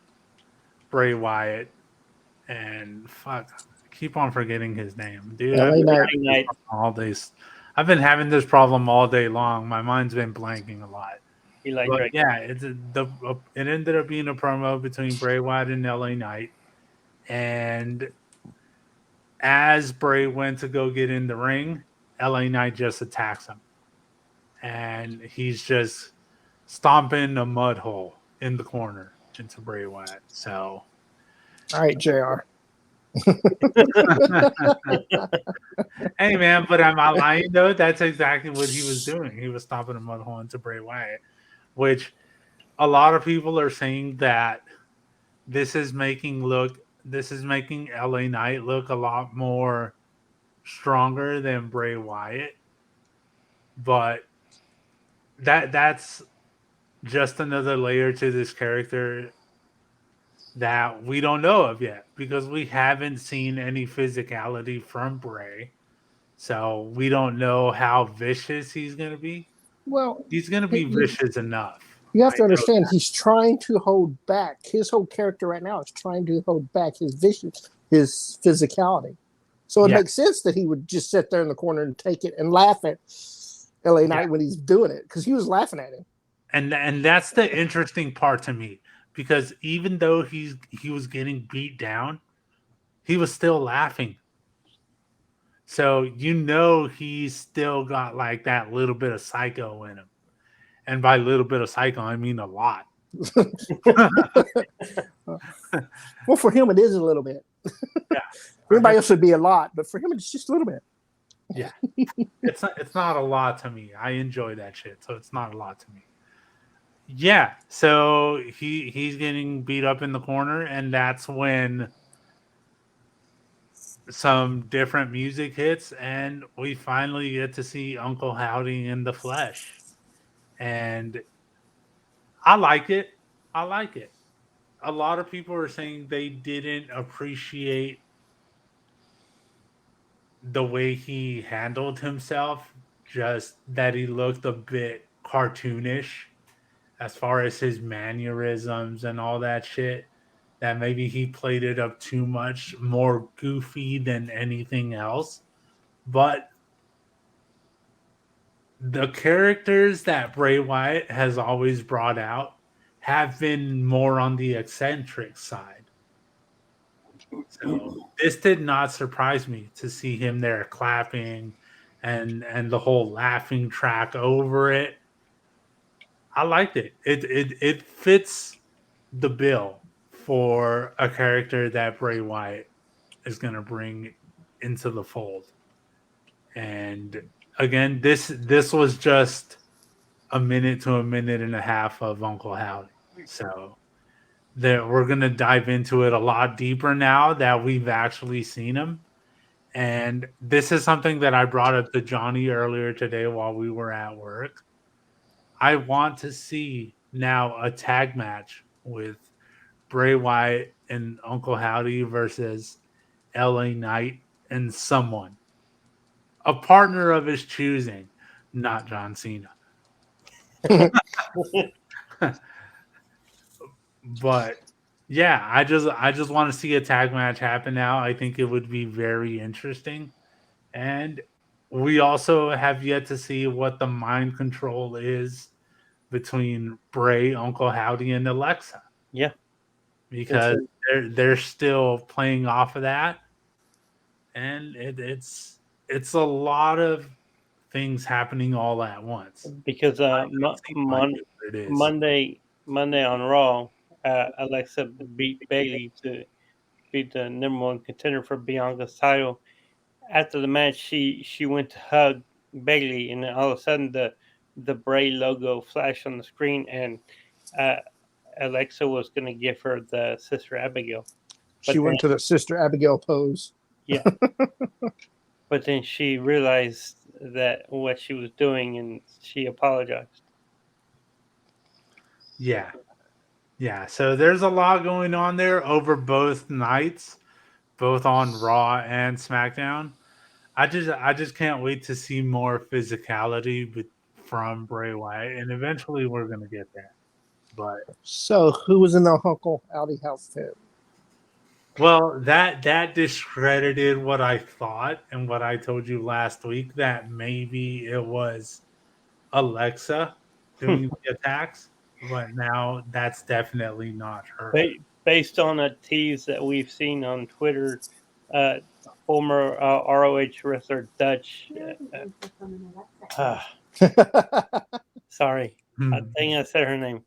Bray Wyatt and fuck, I keep on forgetting his name, dude.
LA Knight.
All days. I've been having this problem all day long. My mind's been blanking a lot. But yeah, it ended up being a promo between Bray Wyatt and LA Knight, and as Bray went to go get in the ring, LA Knight just attacks him, and he's just stomping a mud hole in the corner into Bray Wyatt. So,
all right, JR.
Hey man, but am I lying though? That's exactly what he was doing. He was stomping a mud hole into Bray Wyatt, which a lot of people are saying that this is making LA Knight look a lot more stronger than Bray Wyatt. But that's just another layer to this character that we don't know of yet because we haven't seen any physicality from Bray. So we don't know how vicious he's going to be.
Well,
he's going to be vicious enough.
You have to understand he's trying to hold back. His whole character right now is trying to hold back his physicality. So it makes sense that he would just sit there in the corner and take it and laugh at LA Knight when he's doing it because he was laughing at him.
And that's the interesting part to me because even though he was getting beat down, he was still laughing. So he's still got like that little bit of psycho in him. And by little bit of psycho, I mean a lot.
Well, for him, it is a little bit.
Yeah.
For everybody else would be a lot, but for him, it's just a little bit.
Yeah. It's not a lot to me. I enjoy that shit, so it's not a lot to me. Yeah, so he's getting beat up in the corner, and that's when some different music hits, and we finally get to see Uncle Howdy in the flesh. And I like it. I like it. A lot of people are saying they didn't appreciate the way he handled himself, just that he looked a bit cartoonish as far as his mannerisms and all that shit. That maybe he played it up too much, more goofy than anything else. But the characters that Bray Wyatt has always brought out have been more on the eccentric side. So this did not surprise me to see him there clapping and the whole laughing track over it. I liked it. It fits the bill for a character that Bray Wyatt is going to bring into the fold. And again, this was just a minute to a minute and a half of Uncle Howdy. So that we're going to dive into it a lot deeper now that we've actually seen him. And this is something that I brought up to Johnny earlier today while we were at work. I want to see now a tag match with Bray Wyatt and Uncle Howdy versus LA Knight and someone. A partner of his choosing, not John Cena. But yeah, I just want to see a tag match happen now. I think it would be very interesting. And we also have yet to see what the mind control is between Bray, Uncle Howdy, and Alexa.
Yeah.
Because they're still playing off of that. And it's a lot of things happening all at once.
Because Monday on Raw, Alexa beat Bailey to beat the number one contender for Bianca's title. After the match, she went to hug Bailey, and then all of a sudden the Bray logo flashed on the screen, and Alexa was going to give her the Sister Abigail.
She went to the Sister Abigail pose.
Yeah. But then she realized that what she was doing, and she apologized.
Yeah. Yeah. So there's a lot going on there over both nights, both on Raw and SmackDown. I just can't wait to see more physicality from Bray Wyatt, and eventually we're gonna get there. But
so, who was in the Uncle Howdy outfit?
Well, that discredited what I thought and what I told you last week that maybe it was Alexa doing the attacks, but now that's definitely not her.
Based on a tease that we've seen on Twitter, former ROH wrestler Dutch. Sorry, I think I said her name.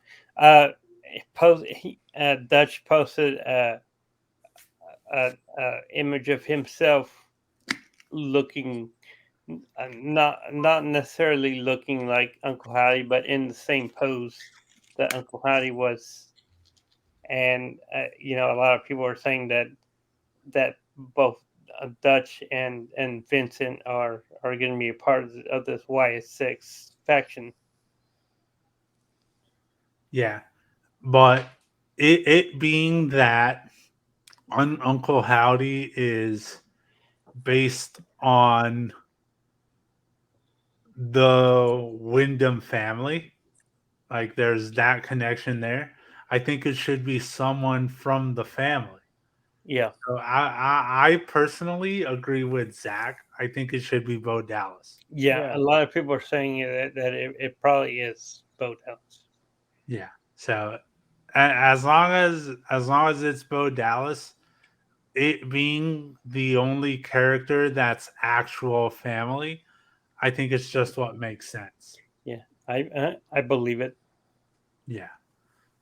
Dutch posted image of himself looking not necessarily looking like Uncle Howdy, but in the same pose that Uncle Howdy was. And a lot of people are saying that both Dutch and Vincent are going to be a part of this YS6 faction.
Yeah, but it being that Uncle Howdy is based on the Wyndham family, like there's that connection there. I think it should be someone from the family.
Yeah.
So I personally agree with Zach. I think it should be Bo Dallas.
Yeah, a lot of people are saying that it probably is Bo Dallas.
Yeah. So as long as it's Bo Dallas, it being the only character that's actual family, I think it's just what makes sense.
Yeah, I believe it.
Yeah.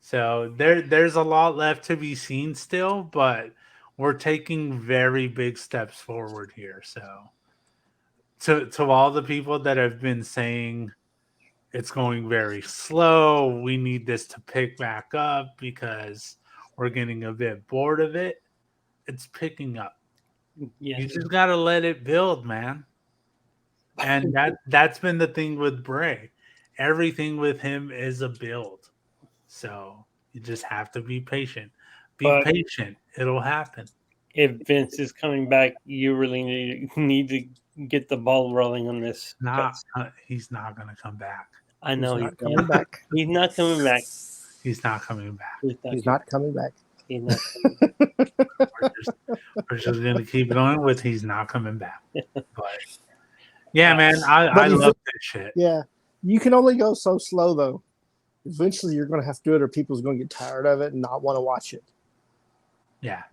So there's a lot left to be seen still, but we're taking very big steps forward here. So to all the people that have been saying it's going very slow. We need this to pick back up because we're getting a bit bored of it. It's picking up.
Yes.
You just got to let it build, man. And that's been the thing with Bray. Everything with him is a build. So you just have to be patient. Be
But
patient. It'll happen.
if Vince is coming back, you really need to get the ball rolling on this.
Not
'Cause
he's not gonna come back.
I
He's
know
not coming back.
he's not coming back.
He's not coming back.
He's not coming back.
He's not.
We're just gonna keep going with he's not coming back. But yeah, man, I
But
love this shit.
Yeah, you can only go so slow though. Eventually, you're going to have to do it, or people's going to get tired of it and not want to watch it.
Yeah,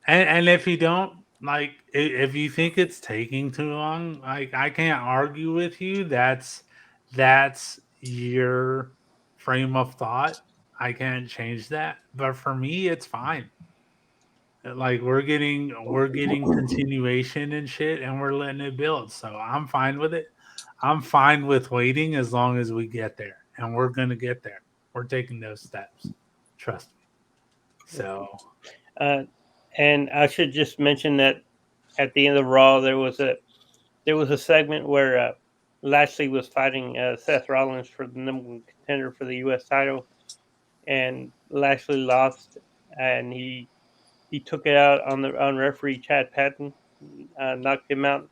and if you don't like, if you think it's taking too long, like I can't argue with you. That's your frame of thought. I can't change that. But for me, it's fine. Like we're getting continuation and shit, and we're letting it build. So I'm fine with it. I'm fine with waiting as long as we get there, and we're gonna get there. We're taking those steps. Trust me. So
And I should just mention that at the end of Raw, there was a segment where Lashley was fighting Seth Rollins for the number one contender for the U.S. title, and Lashley lost, and he took it out on referee Chad Patton, knocked him out,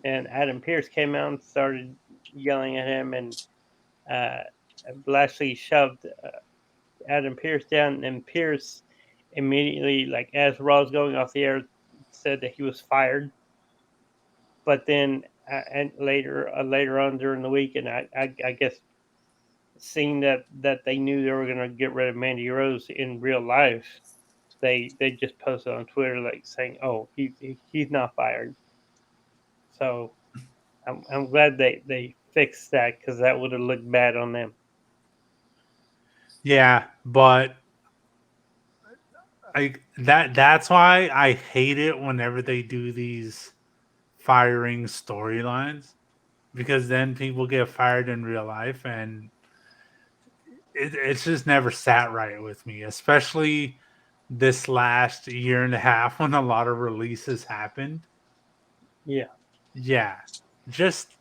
and Adam Pearce came out and started yelling at him, and Lashley shoved Adam Pearce down, and Pearce immediately, like as Raw was going off the air, said that he was fired. But then, and later on during the week, and I guess seeing that they knew they were going to get rid of Mandy Rose in real life, they just posted on Twitter like saying, "Oh, he's not fired." So I'm glad they fixed that because that would have looked bad on them.
yeah, but that's why I hate it whenever they do these firing storylines, because then people get fired in real life, and it's just never sat right with me, especially this last year and a half when a lot of releases happened. Yeah, just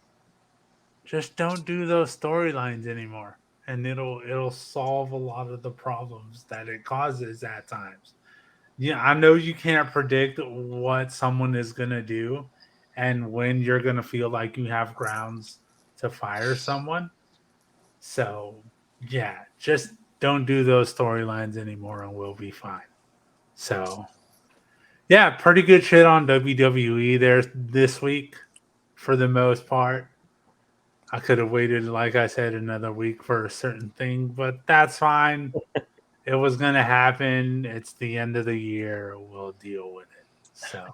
don't do those storylines anymore, and it'll solve a lot of the problems that it causes at times. Yeah, I know you can't predict what someone is gonna do and when you're gonna feel like you have grounds to fire someone. So yeah, just don't do those storylines anymore and we'll be fine. So yeah, pretty good shit on WWE there this week for the most part. I could have waited, like I said, another week for a certain thing, but that's fine. It was going to happen. It's the end of the year. We'll deal with it. So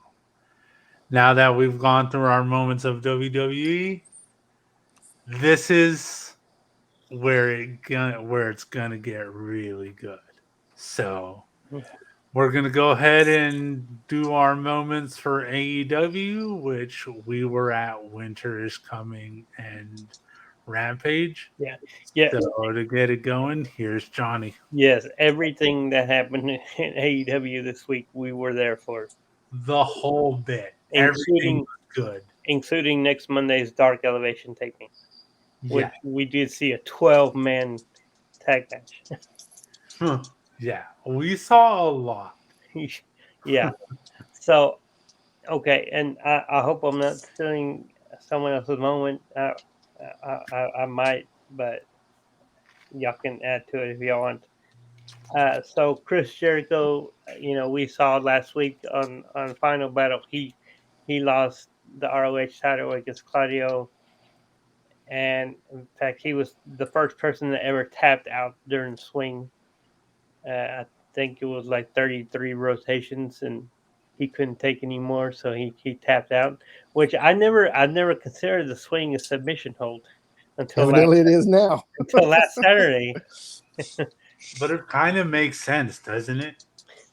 now that we've gone through our moments of WWE, this is where it's gonna get really good. So we're gonna go ahead and do our moments for AEW, which we were at Winter is Coming and Rampage.
Yeah.
So to get it going, here's Johnny.
Yes, everything that happened in AEW this week, we were there for.
The whole bit. Everything was good.
Including next Monday's Dark Elevation taping. Which
Yeah.
we did see a 12-man tag match.
Yeah. We saw a lot.
Yeah. So, okay, and I hope I'm not stealing someone else's moment. I might, but y'all can add to it if y'all want. So Chris Jericho, we saw last week on Final Battle, he lost the ROH title against Claudio, and in fact, he was the first person that ever tapped out during swing. I think it was like 33 rotations, and he couldn't take any more, so he tapped out. Which I never considered the swing a submission hold until
Evidently, it is now.
until last Saturday.
But it kind of makes sense, doesn't it?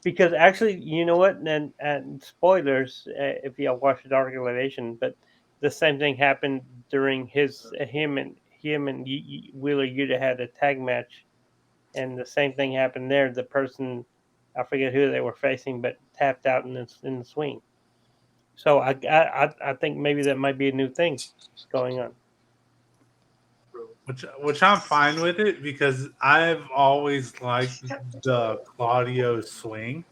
Because actually, you know what? And spoilers if y'all watch Dark Elevation, but the same thing happened during him and him and Wheeler Yuta had a tag match, and the same thing happened there. The person, I forget who they were facing, but tapped out in the swing. So I think maybe that might be a new thing going on.
Which I'm fine with it because I've always liked the Claudio swing,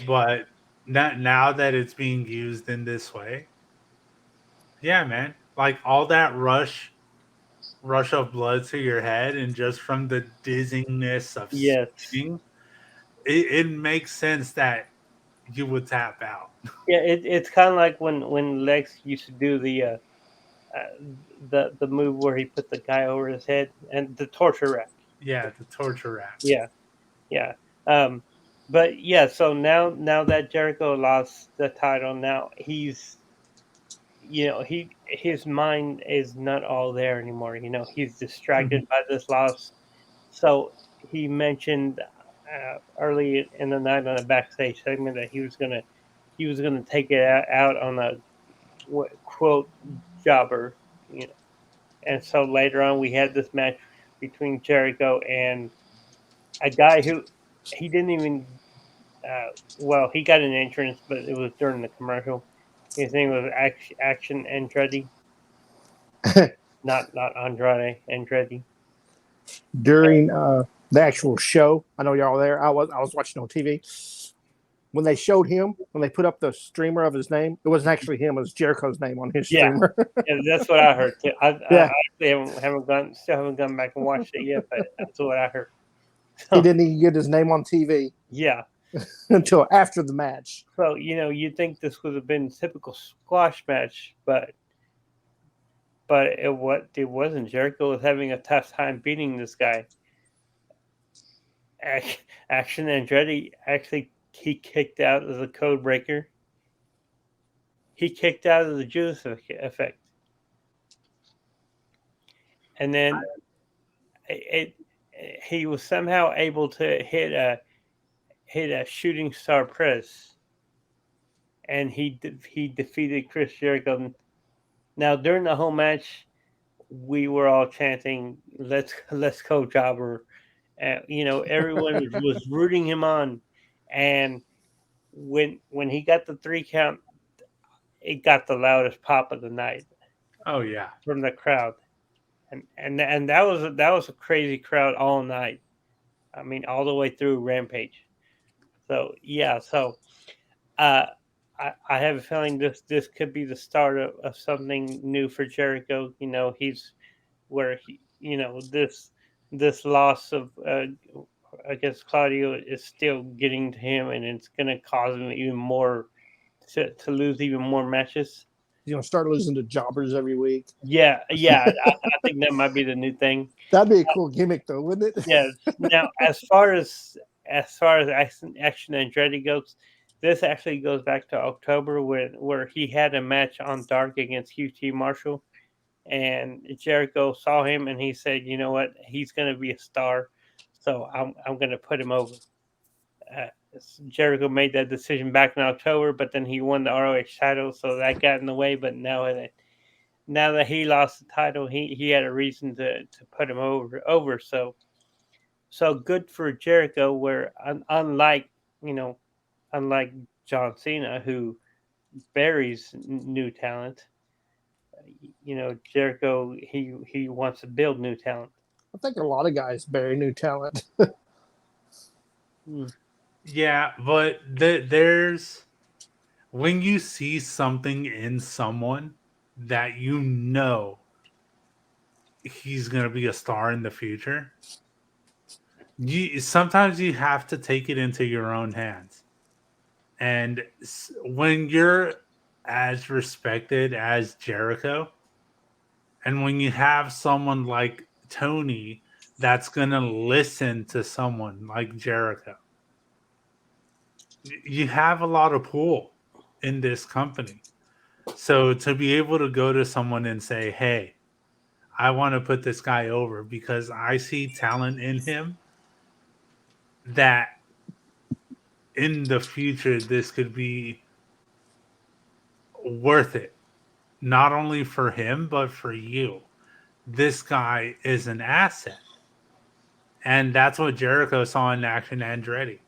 but not now that it's being used in this way. Yeah, man, like all that rush of blood to your head, and just from the dizziness of
Yes.
spinning, it makes sense that you would tap out.
Yeah, it's kind of like when Lex used to do uh, the move where he put the guy over his head and the torture rack.
Yeah, the torture rack.
Yeah, yeah. Um, but yeah, so now that Jericho lost the title, now he's his mind is not all there anymore. He's distracted by this loss. So he mentioned early in the night on a backstage segment that he was gonna take it out on a quote jobber, And so later on, we had this match between Jericho and a guy who he didn't even. Well, he got an entrance, but it was during the commercial. His name was Action Andretti, not Andrade Andretti.
During the actual show, I know y'all there. I was watching on TV when they showed him, when they put up the streamer of his name. It wasn't actually him; it was Jericho's name on his
Yeah.
streamer.
Yeah, that's what I heard too. I
Yeah.
actually still haven't gone back and watched it yet, but that's what I heard.
He didn't even get his name on TV
Yeah.
until after the match.
So you'd think this would have been a typical squash match, but it wasn't. Jericho was having a tough time beating this guy. Action Andretti actually he kicked out of the code breaker. He kicked out of the Judas effect, and then he was somehow able to hit a shooting star press, and he defeated Chris Jericho. Now during the whole match, we were all chanting "Let's go, Jobber." Everyone was rooting him on, and when he got the 3 count, it got the loudest pop of the night
Oh yeah.
from the crowd, and that was a crazy crowd all night. I mean, all the way through Rampage. So yeah, uh, I have a feeling this could be the start of something new for Jericho. He's where this loss of against Claudio is still getting to him, and it's going to cause him even more to lose even more matches.
He's gonna start losing to jobbers every week.
Yeah, I think that might be the new thing.
That'd be a cool gimmick, though, wouldn't it?
Yeah. Now, as Action Andretti goes, this actually goes back to October where he had a match on Dark against QT Marshall, and Jericho saw him and he said, "You know what? He's going to be a star, so I'm going to put him over." Jericho made that decision back in October, but then he won the ROH title, so that got in the way. But now that he lost the title, he had a reason to put him over. So good for Jericho. Where unlike John Cena, who buries new talent, Jericho he wants to build new talent.
I think a lot of guys bury new talent.
Yeah, but there's when you see something in someone that he's going to be a star in the future, sometimes you have to take it into your own hands. And when you're as respected as Jericho, and when you have someone like Tony that's going to listen to someone like Jericho, you have a lot of pull in this company. So to be able to go to someone and say, "Hey, I want to put this guy over because I see talent in him that in the future this could be worth it, not only for him but for you." this guy is an asset. And that's what Jericho saw in Action Andretti.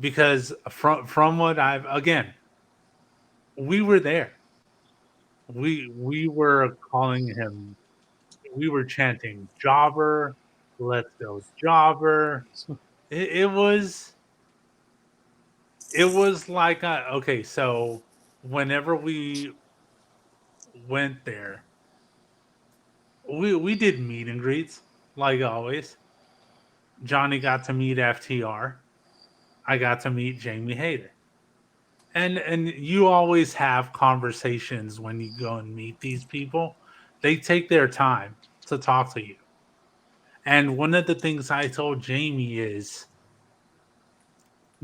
Because from what we were there. We were calling him, we were chanting Jobber, let's go Jobber. It was like okay, so whenever we went there, we did meet and greets like always. Johnny got to meet FTR. I got to meet Jamie Hayter. And you always have conversations when you go and meet these people. They take their time to talk to you. And one of the things I told Jamie is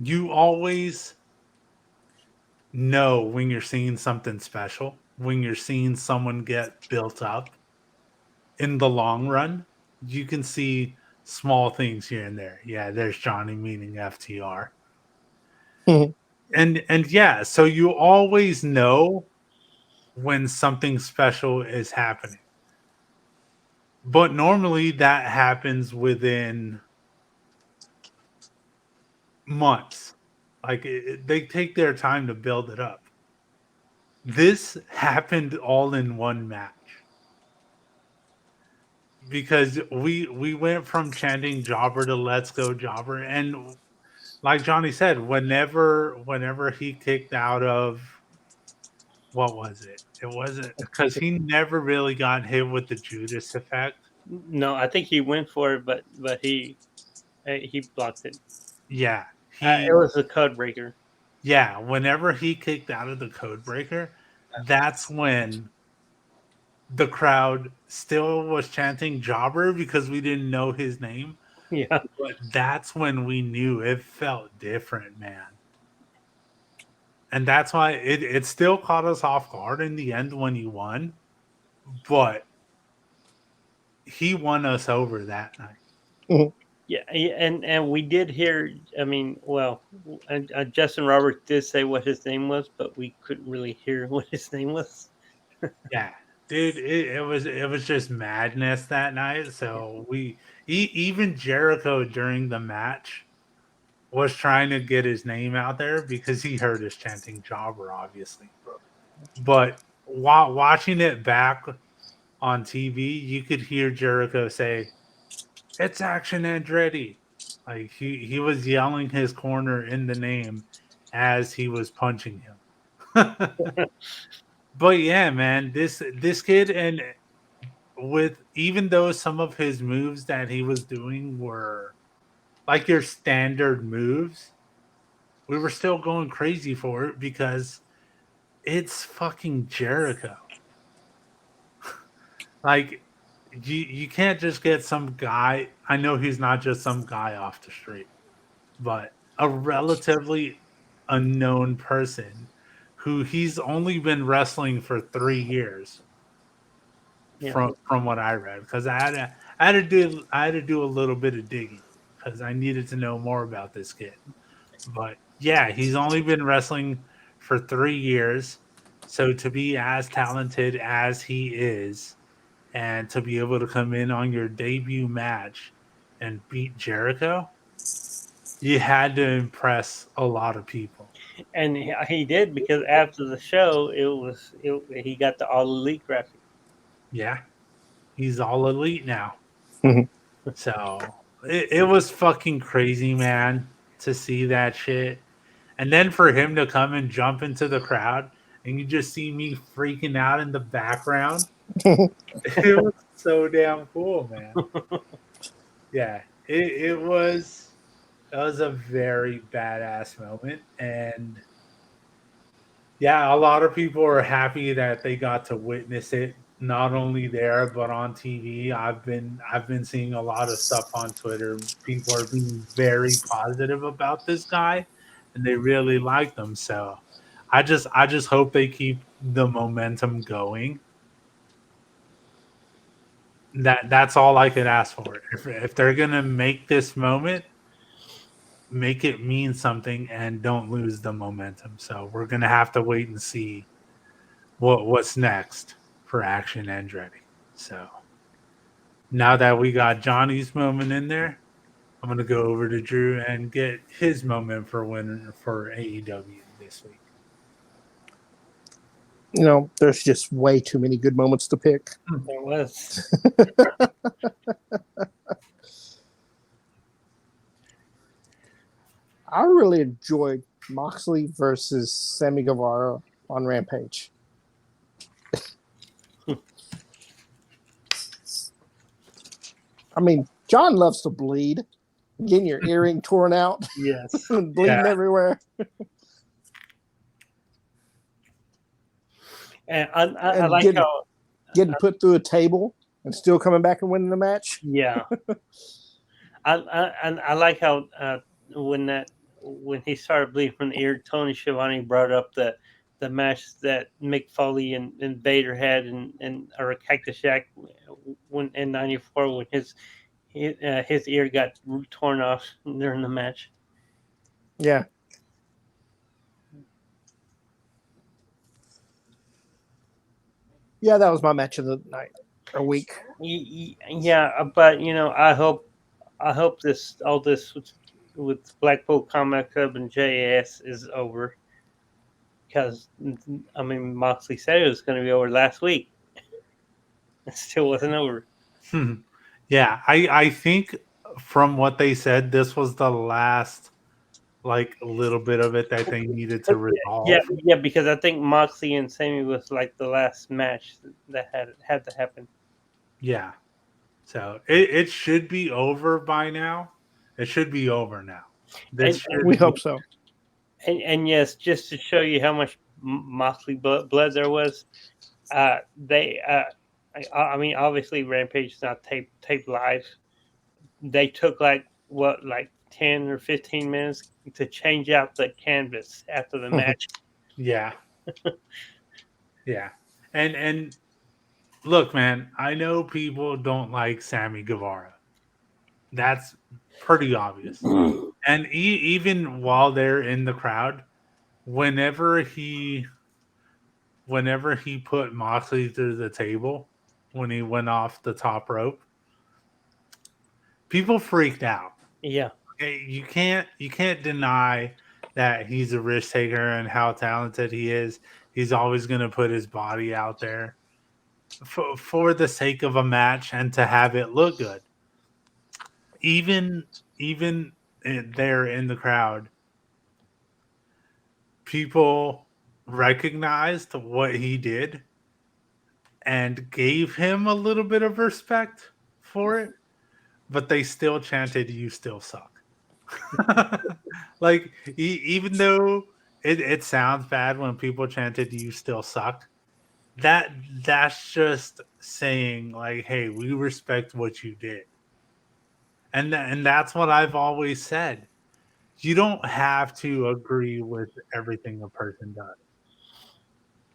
you always know when you're seeing something special, when you're seeing someone get built up in the long run. You can see small things here and there. Yeah, there's Johnny meeting FTR. And yeah, so you always know when something special is happening. But normally that happens within months. Like they take their time to build it up. This happened all in one match. Because we went from chanting Jobber to Let's Go Jobber, and like Johnny said, whenever he kicked out of, what was it? It wasn't because he never really got hit with the Judas effect.
No, I think he went for it, but he blocked it.
Yeah,
It was the code breaker.
Yeah, whenever he kicked out of the code breaker, that's when the crowd still was chanting Jobber because we didn't know his name.
Yeah.
But that's when we knew it felt different, man. And that's why it still caught us off guard in the end when he won. But he won us over that night.
Yeah, and we did hear. I mean, well, Justin Roberts did say what his name was, but we couldn't really hear what his name was.
Yeah, dude, it was just madness that night. So even Jericho during the match was trying to get his name out there because he heard us chanting Jobber, obviously. But while watching it back on TV, you could hear Jericho say, "It's Action Andretti." Like he was yelling his corner in the name as he was punching him. But yeah, man, this kid, and with even though some of his moves that he was doing were like your standard moves, we were still going crazy for it because it's fucking Jericho. Like you can't just get some guy. I know he's not just some guy off the street, but a relatively unknown person who he's only been wrestling for 3 years.
Yeah.
From what I read, because I had to do a little bit of digging because I needed to know more about this kid. But yeah, he's only been wrestling for 3 years, so to be as talented as he is, and to be able to come in on your debut match and beat Jericho, you had to impress a lot of people.
And he did, because after the show, he got the All Elite graphic.
Yeah, he's all elite now. So it was fucking crazy, man, to see that shit. And then for him to come and jump into the crowd and you just see me freaking out in the background. It was so damn cool, man. Yeah, it was a very badass moment. And yeah, a lot of people are happy that they got to witness it, not only there but on TV. I've been seeing a lot of stuff on Twitter. People are being very positive about this guy, and they really like them. So I just hope they keep the momentum going. That's all I could ask for. If they're gonna make this moment, make it mean something and don't lose the momentum. So we're gonna have to wait and see what's next for Action Andretti. So now that we got Johnny's moment in there, I'm gonna go over to Drew and get his moment for winner for AEW this week.
There's just way too many good moments to pick.
There was.
I really enjoyed Moxley versus Sammy Guevara on Rampage. I mean, John loves to bleed, getting your earring torn out,
Yes.
and bleeding
Yeah.
everywhere.
And I
And
like
getting-
how,
Getting put through a table and still coming back and winning the match.
yeah. I like how when he started bleeding from the ear, Tony Schiavone brought up the match that Mick Foley and Vader had or Cactus Jack when in '94 when his ear got torn off during the match.
Yeah. Yeah, that was my match of the night or week.
Yeah, but I hope all this with Blackpool Combat Club and JAS is over, because I mean Moxley said it was going to be over last week. It still wasn't over.
Yeah, I think from what they said, this was the last like a little bit of it that they needed to resolve.
Yeah, because I think Moxley and Sammy was like the last match that had to happen.
Yeah. So it should be over by now. It should be over now. This
And-
should
We
be-
hope so.
And yes, just to show you how much Moxley blood there was, they I mean obviously Rampage is not taped live. They took like 10 or 15 minutes to change out the canvas after the match.
Yeah. Yeah. And look, man, I know people don't like Sammy Guevara. That's pretty obvious. And even while they're in the crowd, whenever he put Moxley through the table, when he went off the top rope, people freaked out.
Yeah.
You can't deny that he's a risk taker and how talented he is. He's always going to put his body out there for the sake of a match and to have it look good. Even there in the crowd, people recognized what he did and gave him a little bit of respect for it, but they still chanted, "You still suck." Like, even though it sounds bad when people chanted, "You still suck," that's just saying, like, hey, we respect what you did. And that's what I've always said. You don't have to agree with everything a person does,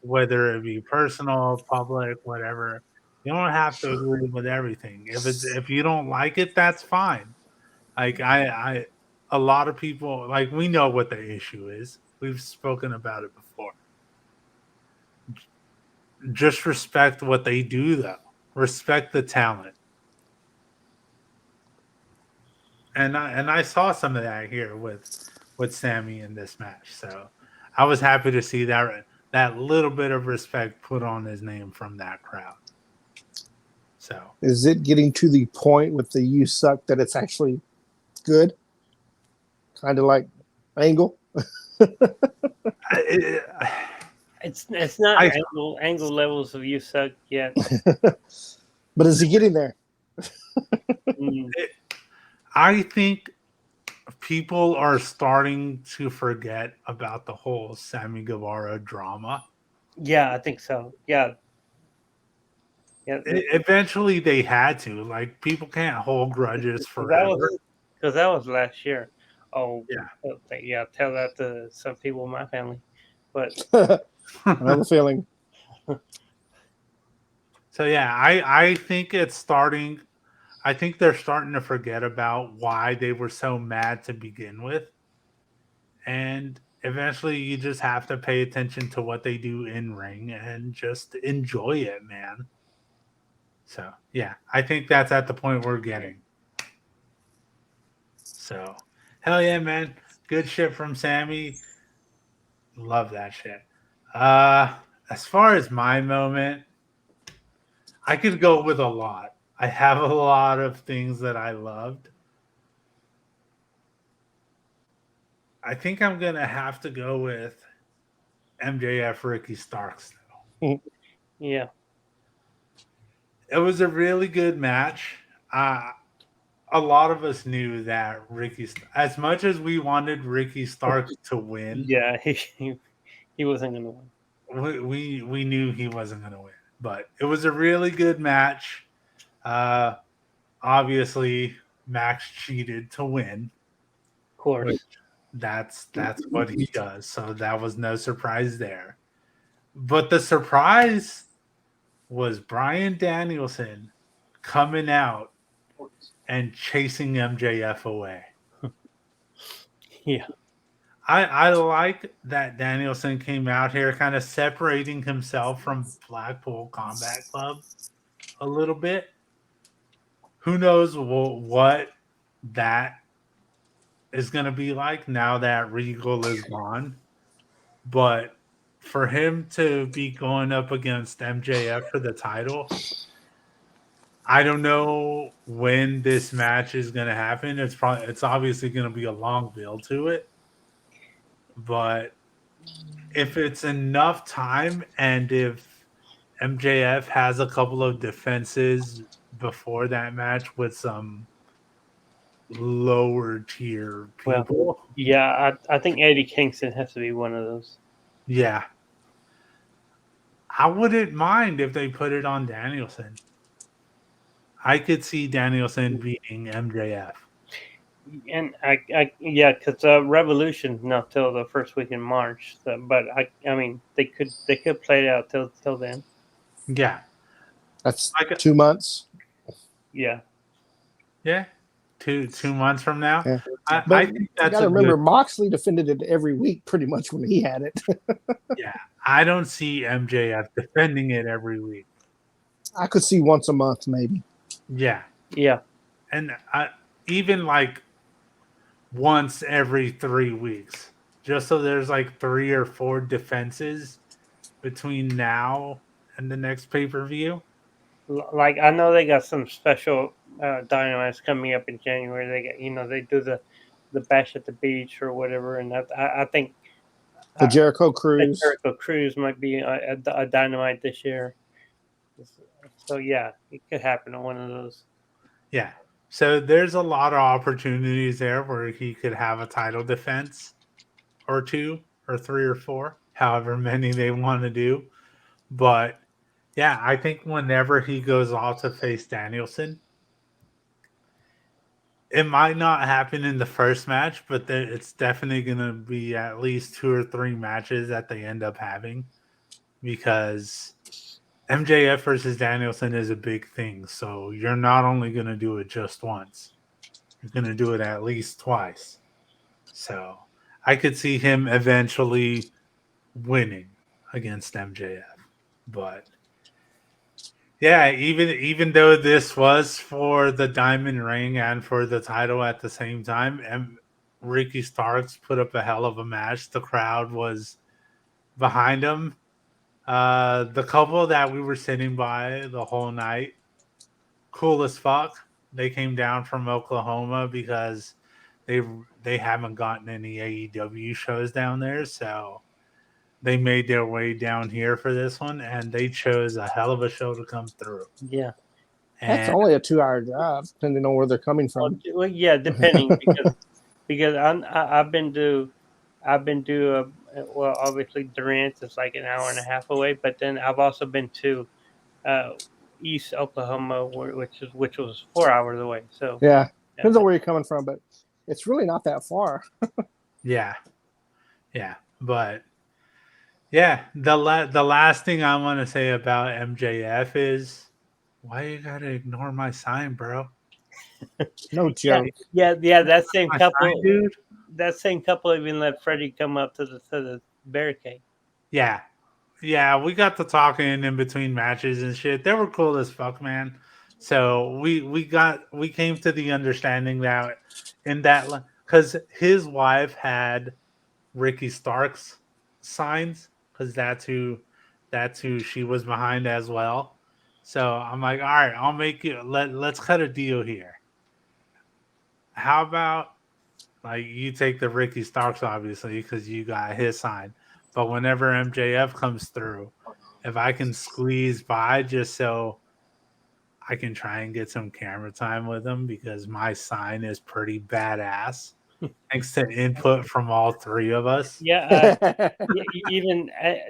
whether it be personal, public, whatever. You don't have to agree with everything. If you don't like it, that's fine. Like I a lot of people, like, we know what the issue is. We've spoken about it before. Just respect what they do, though. Respect the talent. And I saw some of that here with Sammy in this match. So I was happy to see that little bit of respect put on his name from that crowd. So
Is it getting to the point with the "you suck" that it's actually good? Kind of like Angle.
It's not
I-
angle levels of "you suck" yet.
But is he getting there?
Mm,
I think people are starting to forget about the whole Sammy Guevara drama.
yeah, I think so. Yeah. Yeah,
Eventually, they had to. Like, people can't hold grudges forever.
because that was last year. Oh,
Yeah.
yeah. Tell that to some people in my family, but
I have a feeling.
So yeah, I think it's starting. I think they're starting to forget about why they were so mad to begin with, and eventually you just have to pay attention to what they do in ring and just enjoy it, man. So yeah, I think that's at the point we're getting. So hell yeah, man. Good shit from Sammy. Love that shit. As far as my moment, I could go with a lot. I have a lot of things that I loved. I think I'm gonna have to go with MJF Ricky Starks.
Yeah.
It was a really good match. A lot of us knew that as much as we wanted Ricky Starks to win,
Yeah. He wasn't gonna win.
we knew he wasn't going to win. But it was a really good match. Obviously, Max cheated to win.
Of course.
Which that's what he does. So that was no surprise there. But the surprise was Bryan Danielson coming out and chasing MJF away.
Yeah.
I like that Danielson came out here kind of separating himself from Blackpool Combat Club a little bit. Who knows what that is going to be like now that Regal is gone. But for him to be going up against MJF for the title, I don't know when this match is going to happen. It's obviously going to be a long build to it. But if it's enough time and if MJF has a couple of defenses before that match with some lower tier people.
Well, yeah, I think Eddie Kingston has to be one of those.
Yeah. I wouldn't mind if they put it on Danielson. I could see Danielson beating MJF.
And yeah, because Revolution not till the first week in March. So, but I mean, they could play it out till then.
Yeah.
That's
Like
2 months.
Yeah.
Yeah. Two months from now.
Yeah.
I
But
think
you
that's
got to
a
remember,
good,
Moxley defended it every week pretty much when he had it.
yeah. I don't see MJF defending it every week.
I could see once a month, maybe.
Yeah.
Yeah.
And even like once every 3 weeks, just so there's like 3 or 4 defenses between now and the next pay-per-view.
Like I know they got some special dynamites coming up in January. They got they do the bash at the beach or whatever, and I think
The Jericho
the
Cruise.
Jericho Cruise might be a dynamite this year. So yeah, it could happen on one of those.
Yeah. So there's a lot of opportunities there where he could have a title defense or 2 or 3 or 4, however many they want to do. But yeah, I think whenever he goes off to face Danielson, it might not happen in the first match, but it's definitely going to be at least 2 or 3 matches that they end up having, because MJF versus Danielson is a big thing. So you're not only going to do it just once, you're going to do it at least twice. So I could see him eventually winning against MJF. But yeah, even though this was for the Diamond Ring and for the title at the same time, Ricky Starks put up a hell of a match. The crowd was behind him. The couple that we were sitting by the whole night, cool as fuck. They came down from Oklahoma because they haven't gotten any AEW shows down there, so they made their way down here for this one, and they chose a hell of a show to come through.
Yeah.
That's
And
only a 2-hour drive, depending on where they're coming from.
Well, yeah, depending because I've been to well, obviously Durant is like an hour and a half away, but then I've also been to East Oklahoma, which was 4 hours away. So
Yeah, depends on where you're coming from, but it's really not that far.
yeah, but yeah, the last thing I want to say about MJF is, why you gotta ignore my sign, bro?
No joke.
yeah. That same
My
couple,
sign, dude.
that same couple even let Freddie come up to the barricade.
Yeah, Yeah, we got to talking in between matches and shit. They were cool as fuck, man. So we came to the understanding that in that because his wife had Ricky Starks signs because that's who she was behind as well. So I'm like, all right, I'll make you let's cut a deal here. How about like you take the Ricky Starks obviously because you got his sign, but whenever MJF comes through, if I can squeeze by just so I can try and get some camera time with him because my sign is pretty badass. Thanks to input from all three of us.
Yeah, even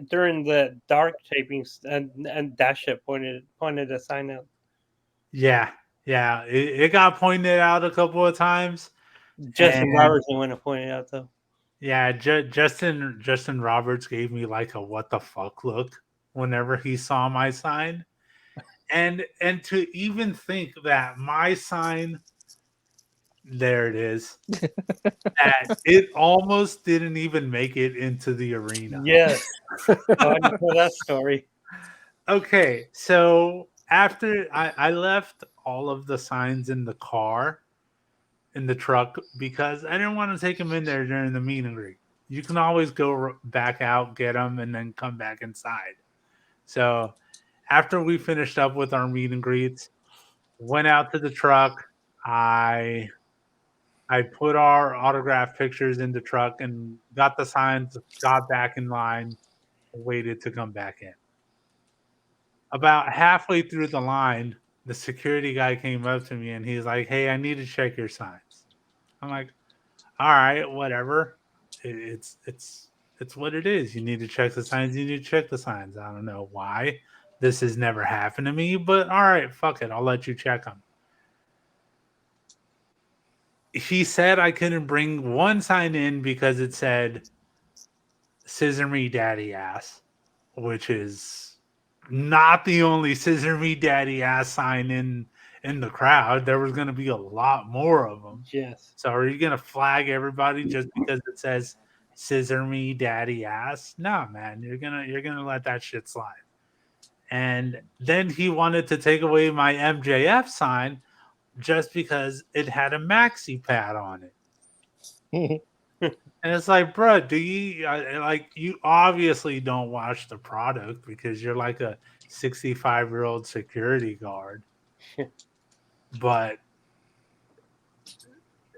during the dark tapings, and Dasha pointed a sign out.
Yeah, yeah. It got pointed out a couple of times.
Justin
And
Robertson went to point it out though.
yeah, Justin Roberts gave me like a what the fuck look whenever he saw my sign. And to even think that my sign, there it is, that it almost didn't even make it into the arena.
Yes, oh, I know that story.
Okay, so after I left all of the signs in the car, in the truck, because I didn't want to take them in there during the meet and greet. You can always go back out, get them, and then come back inside. So after we finished up with our meet and greets, went out to the truck. I I put our autograph pictures in the truck and got the signs, got back in line, waited to come back in. About halfway through the line, the security guy came up to me and he's like, "Hey, I need to check your signs." I'm like, "All right, whatever. It's what it is. You need to check the signs. You need to check the signs. I don't know why this has never happened to me, but all right, fuck it. I'll let you check them." He said I couldn't bring one sign in because it said "Scissor Me Daddy Ass," which is not the only "Scissor Me Daddy Ass" sign in the crowd. There was going to be a lot more of them.
Yes.
So are you going to flag everybody just because it says "Scissor Me Daddy Ass"? No, man. You're gonna let that shit slide. And then he wanted to take away my MJF sign just because it had a maxi pad on it. And it's like, bro, do you like you obviously don't watch the product because you're like a 65-year-old security guard, but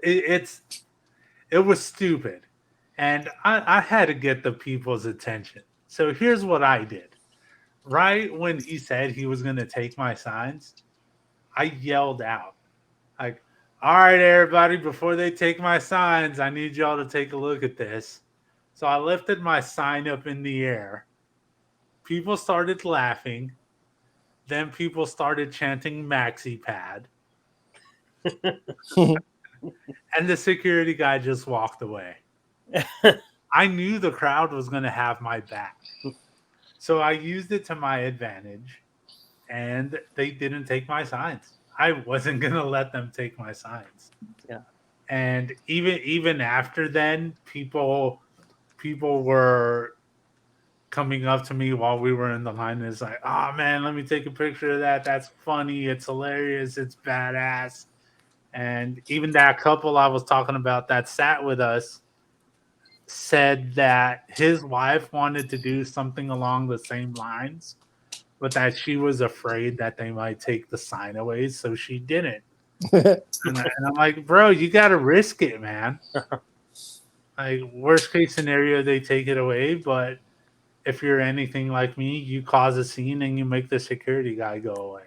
it's it was stupid, and I had to get the people's attention. So here's what I did. Right when he said he was going to take my signs, I yelled out, like, "All right, everybody, before they take my signs, I need y'all to take a look at this." So I lifted my sign up in the air. People started laughing. Then people started chanting "Maxi Pad." And the security guy just walked away. I knew the crowd was going to have my back. So I used it to my advantage, and they didn't take my signs. I wasn't going to let them take my signs.
Yeah.
And even after then, people were coming up to me while we were in the line and it's like, "Oh man, let me take a picture of that. That's funny. It's hilarious. It's badass." And even that couple I was talking about that sat with us said that his wife wanted to do something along the same lines, but that she was afraid that they might take the sign away, so she didn't. And I'm like, bro, you got to risk it, man. Like, worst case scenario, they take it away, but if you're anything like me, you cause a scene and you make the security guy go away.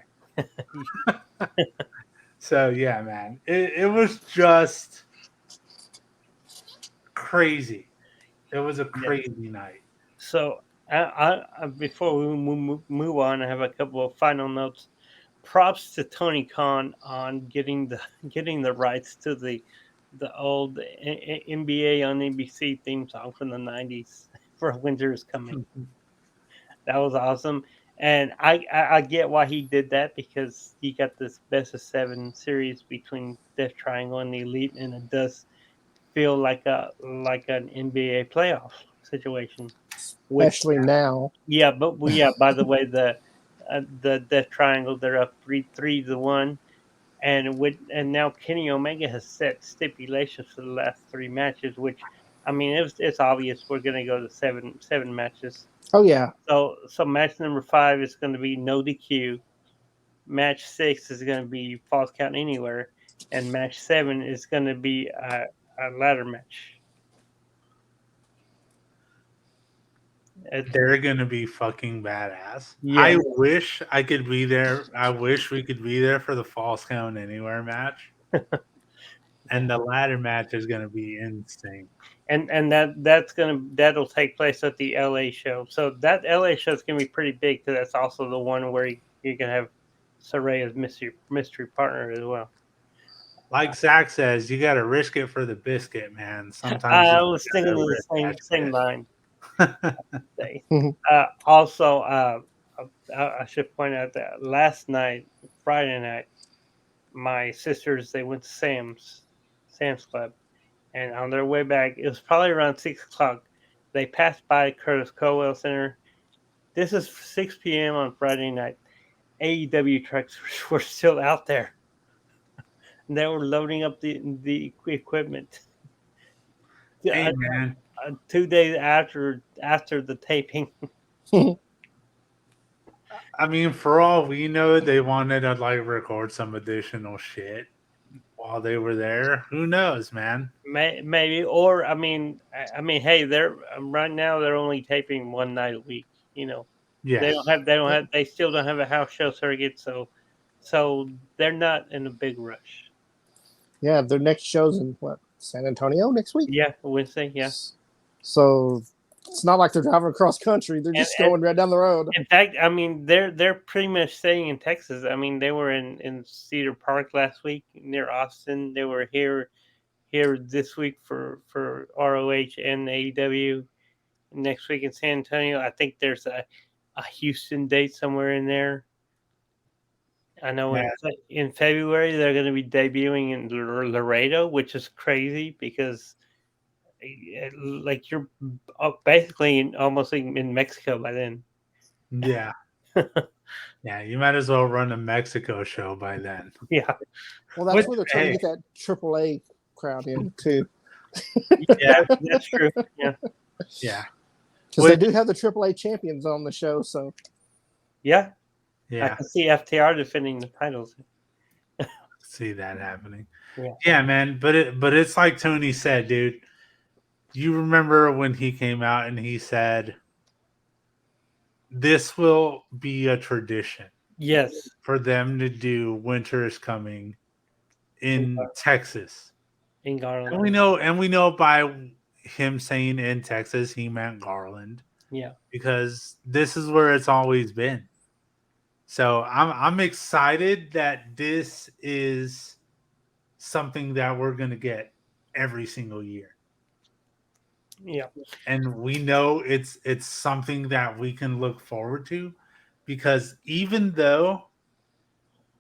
So yeah, man, it was just crazy. It was a crazy night.
So, before we move on, I have a couple of final notes. Props to Tony Khan on getting the rights to the old NBA on NBC theme song from the '90s for Winter is Coming. That was awesome, and I get why he did that because he got this best of 7 series between Death Triangle and the Elite, and it does feel like an NBA playoff situation. Which,
Especially now.
yeah, but by the way, the Death Triangle, they're up 3-1, and now Kenny Omega has set stipulations for the last 3 matches, which, I mean, it's obvious we're going to go to seven matches.
Oh yeah.
So match number 5 is going to be no DQ. Match 6 is going to be false count anywhere, and match 7 is going to be a ladder match.
They're gonna be fucking badass.
Yeah.
I wish I could be there. I wish we could be there for the Falls Count Anywhere match. And the ladder match is gonna be insane.
And that'll take place at the LA show. So that LA show is gonna be pretty big because that's also the one where you're gonna have Saraya's mystery partner as well.
Like Zach says, you gotta risk it for the biscuit, man. Sometimes
I
you
was
gotta
thinking of
risk
the
that
same
shit.
line. Also, I should point out that last night, Friday night, my sisters, they went to Sam's Club, and on their way back, it was probably around 6 o'clock. They passed by Curtis Cowell Center. This is 6 p.m. on Friday night. AEW trucks were still out there. They were loading up the equipment.
Hey, man.
2 days after the taping.
I mean, for all we know, they wanted to like record some additional shit while they were there. Who knows, man?
Maybe, or I mean, hey, they're right now they're only taping one night a week. You know,
Yeah.
they still don't have a house show circuit, so they're not in a big rush.
Yeah, their next show's in what, San Antonio next week?
Yeah, Wednesday. Yeah.
So it's not like they're driving across country. They're just going right down the road.
In fact, I mean, they're pretty much staying in Texas. I mean, they were in Cedar Park last week near Austin. They were here this week for ROH and AEW. Next week in San Antonio. I think there's a Houston date somewhere in there. I know in February they're going to be debuting in Laredo, which is crazy because like you're basically almost in Mexico by then.
Yeah. Yeah, you might as well run a Mexico show by then.
Yeah.
Well, that's where they're trying to get that AAA crowd in too.
Yeah, that's true. Yeah.
Yeah.
Because they do have the AAA champions on the show, so
yeah. I
Yeah.
can see FTR defending the titles.
See that happening.
Yeah.
Yeah, man. But it's like Tony said, dude. You remember when he came out and he said, this will be a tradition.
Yes.
For them to do Winter is Coming in Texas.
In Garland.
And we know by him saying in Texas, he meant Garland.
Yeah.
Because this is where it's always been. So I'm excited that this is something that we're going to get every single year.
Yeah.
And we know it's something that we can look forward to, because even though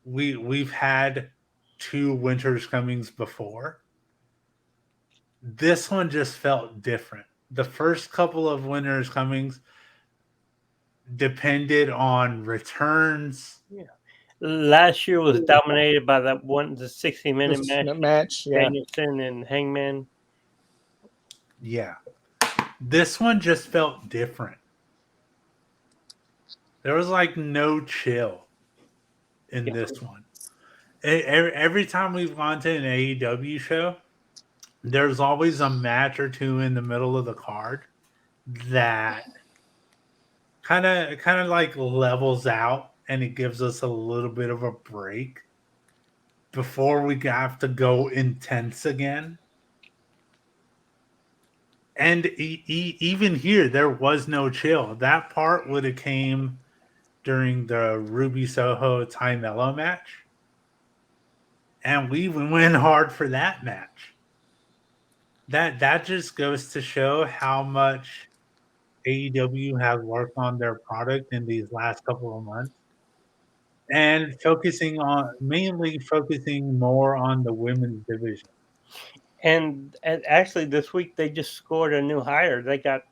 we've had 2 Winter's Comings before, this one just felt different. The first couple of Winter's Comings depended on returns.
Yeah. Last year was dominated by the 60-minute match.
Yeah.
Danielson and Hangman.
Yeah. This one just felt different. There was like no chill in this one. Every time we've gone to an AEW show, there's always a match or two in the middle of the card that kind of like levels out, and it gives us a little bit of a break before we have to go intense again. And even here, there was no chill. That part would have came during the Ruby Soho Ty Mello match, and we went hard for that match. That just goes to show how much AEW has worked on their product in these last couple of months, and mainly focusing more on the women's division.
And actually, this week they just scored a new hire. They got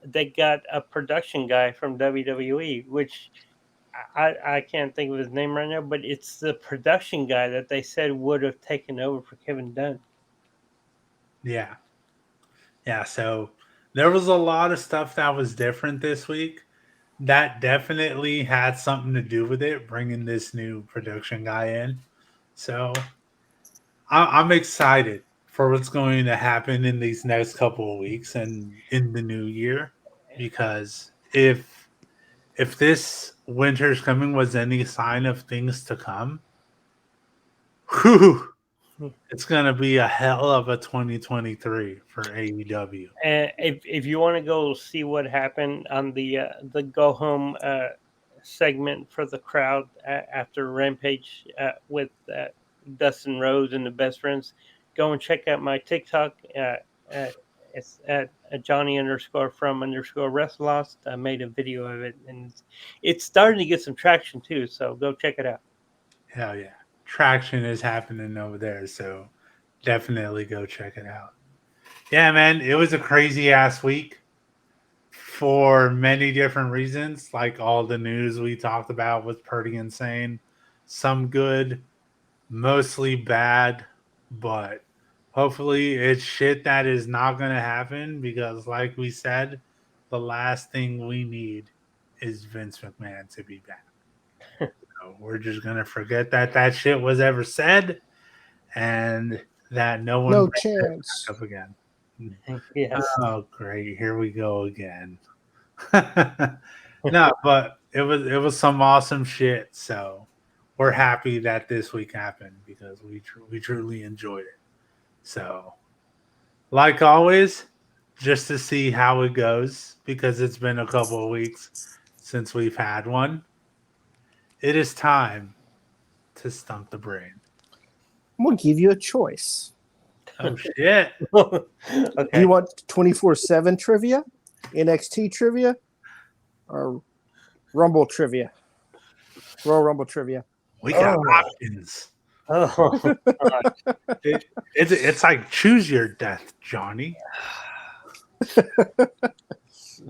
they got a production guy from WWE, which I can't think of his name right now, but it's the production guy that they said would have taken over for Kevin Dunn.
Yeah. Yeah. So there was a lot of stuff that was different this week. That definitely had something to do with it, bringing this new production guy in. So I'm excited for what's going to happen in these next couple of weeks and in the new year, because if this winter's coming was any sign of things to come, whew, it's gonna be a hell of a 2023 for AEW.
And if you want to go see what happened on the go home segment for the crowd after Rampage with Dustin Rhodes and the Best Friends, go and check out my TikTok. It's at Johnny_from_WrestleLost. I made a video of it, and it's starting to get some traction too. So go check it out.
Hell yeah. Traction is happening over there, so definitely go check it out. Yeah, man, it was a crazy ass week for many different reasons. Like all the news we talked about was pretty insane. Some good, mostly bad, but hopefully it's shit that is not going to happen, because like we said, the last thing we need is Vince McMahon to be back. So we're just going to forget that shit was ever said, and that no one
No
brings it
chance.
back up again.
Yes.
Oh, great. Here we go again. No, but it was some awesome shit. So we're happy that this week happened, because we truly enjoyed it. So, like always, just to see how it goes, because it's been a couple of weeks since we've had one, it is time to stump the brain.
I'm gonna give you a choice.
Oh shit!
Do
Okay.
you want 24/7 trivia, NXT trivia, or Rumble trivia? Royal Rumble trivia.
We got
Oh.
options.
Oh,
It's like choose your death, Johnny.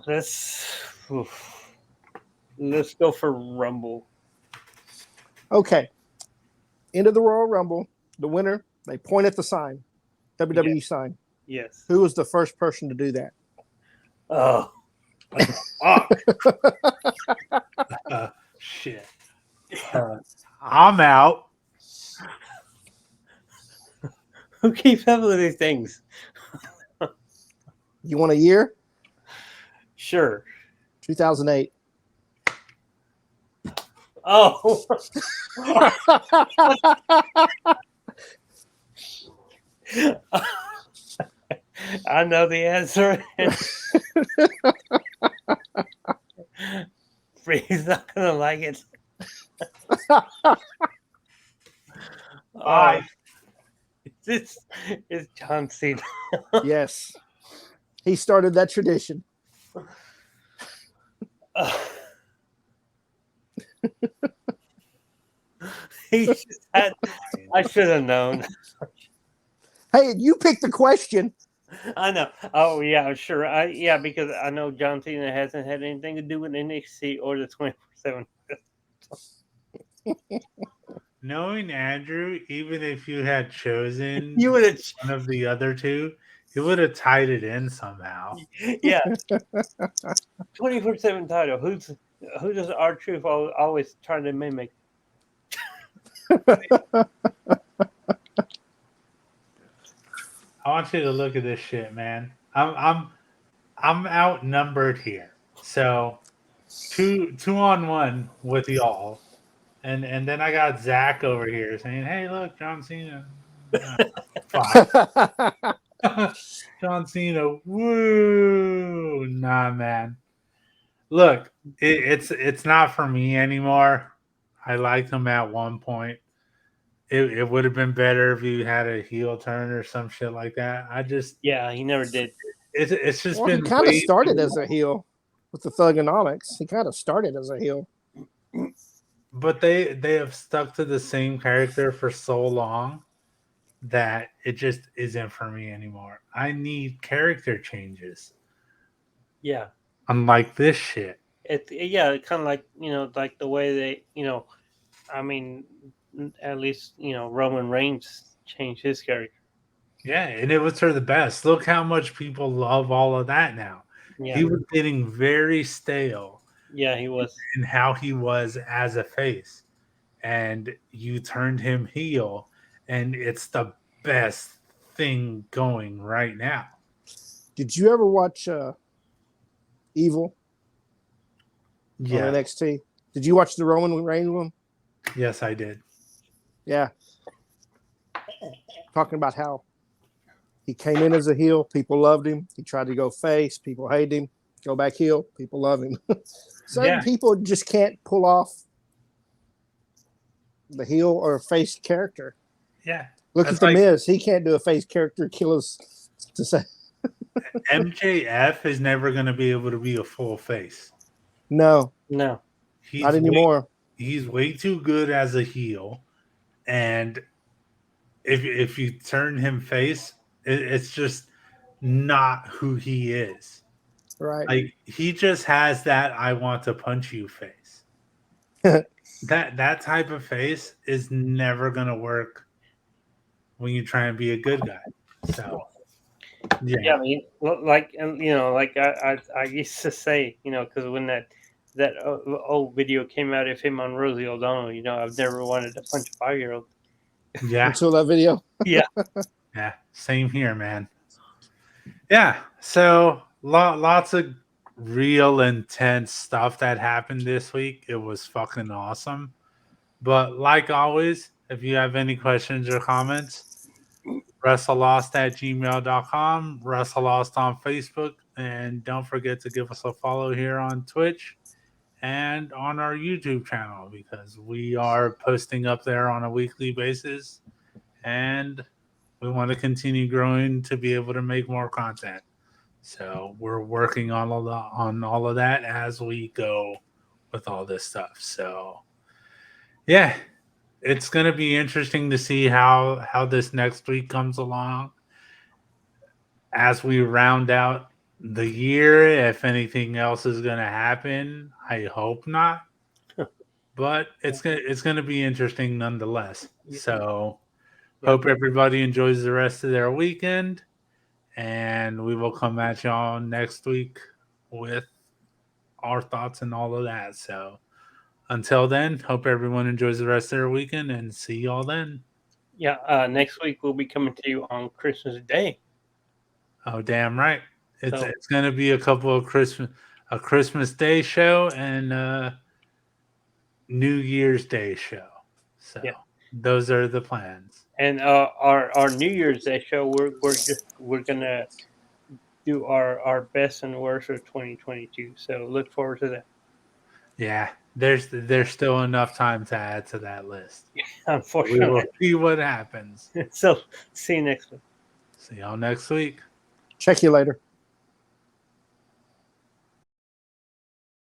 let's go for Rumble.
Okay. Into the Royal Rumble. The winner, they point at the sign, WWE sign.
Yes.
Who was the first person to do that?
Oh,
Fuck. Shit. I'm out.
who keeps up with these things?
You want a year?
Sure.
2008.
Oh, I know the answer. He's not gonna like it.
Bye.
This is John Cena.
Yes. He started that tradition.
He just had, I should have known.
Hey, you picked the question.
I know. Oh yeah, sure. Yeah, because I know John Cena hasn't had anything to do with NXT or the 24/7.
Knowing Andrew, even if you had chosen
You would have,
one of the other two, he would have tied it in somehow.
yeah. 24/7 title. Who does R-Truth always trying to mimic?
I want you to look at this shit, man. I'm outnumbered here. So 2-on-1 with y'all. And then I got Zach over here saying, "Hey, look, John Cena." Fuck. John Cena, woo! Nah, man. Look, it's not for me anymore. I liked him at one point. It would have been better if you had a heel turn or some shit like that.
Yeah, he never did.
It's just
Well, he
been
kind of
way
started
too
as a heel with the Thugonomics. He kind of started as a heel.
But they have stuck to the same character for so long that it just isn't for me anymore. I need character changes.
Yeah.
Unlike this shit.
Yeah, kind of like, like the way they, I mean, at least, Roman Reigns changed his character.
Yeah, and it was for the best. Look how much people love all of that now.
Yeah.
He was getting very stale
Yeah, he was.
in how he was as a face. And you turned him heel, and it's the best thing going right now.
Did you ever watch Evil on
Yeah.
NXT? Did you watch the Roman Reigns one?
Yes, I did.
Yeah. Talking about how he came in as a heel, people loved him. He tried to go face, people hate him. Go back heel, people love him. Certain
Yeah.
people just can't pull off the heel or face character.
Yeah.
Look
That's
at the
like-
Miz. He can't do a face character. Kill us to say
MJF is never going to be able to be a full face.
no,
No.
He's
not anymore.
He's way too good as a heel, and if you turn him face, it's just not who he is.
Right.
Like he just has that "I want to punch you" face. that type of face is never going to work when you try and be a good guy. So
Yeah, I mean, like, and like I used to say, because when that old video came out of him on Rosie O'Donnell, I've never wanted to punch a 5-year-old.
yeah.
Until that video.
Yeah.
Yeah, same here, man. Yeah, so lots of real intense stuff that happened this week. It was fucking awesome. But like always, if you have any questions or comments, wrestlelost@gmail.com, WrestleLost on Facebook, and don't forget to give us a follow here on Twitch and on our YouTube channel because we are posting up there on a weekly basis and we want to continue growing to be able to make more content. So we're working on all of that as we go with all this stuff. So yeah, it's going to be interesting to see how this next week comes along as we round out the year. If anything else is going to happen, I hope not. But it's going to be interesting nonetheless. So hope everybody enjoys the rest of their weekend, and we will come at y'all next week with our thoughts and all of that. So until then, hope everyone enjoys the rest of their weekend, and see y'all then.
Yeah. Next week we'll be coming to you on Christmas Day.
Oh, damn right. It's
So-
it's going to be a couple of Christmas Day show and a New Year's Day show. So
Yeah.
those are the plans.
And our New Year's Day show, we're gonna do our best and worst of 2022. So look forward to that.
Yeah, there's still enough time to add to that list. We will
Unfortunately.
see what happens.
So see you next week.
See y'all next week.
Check you later.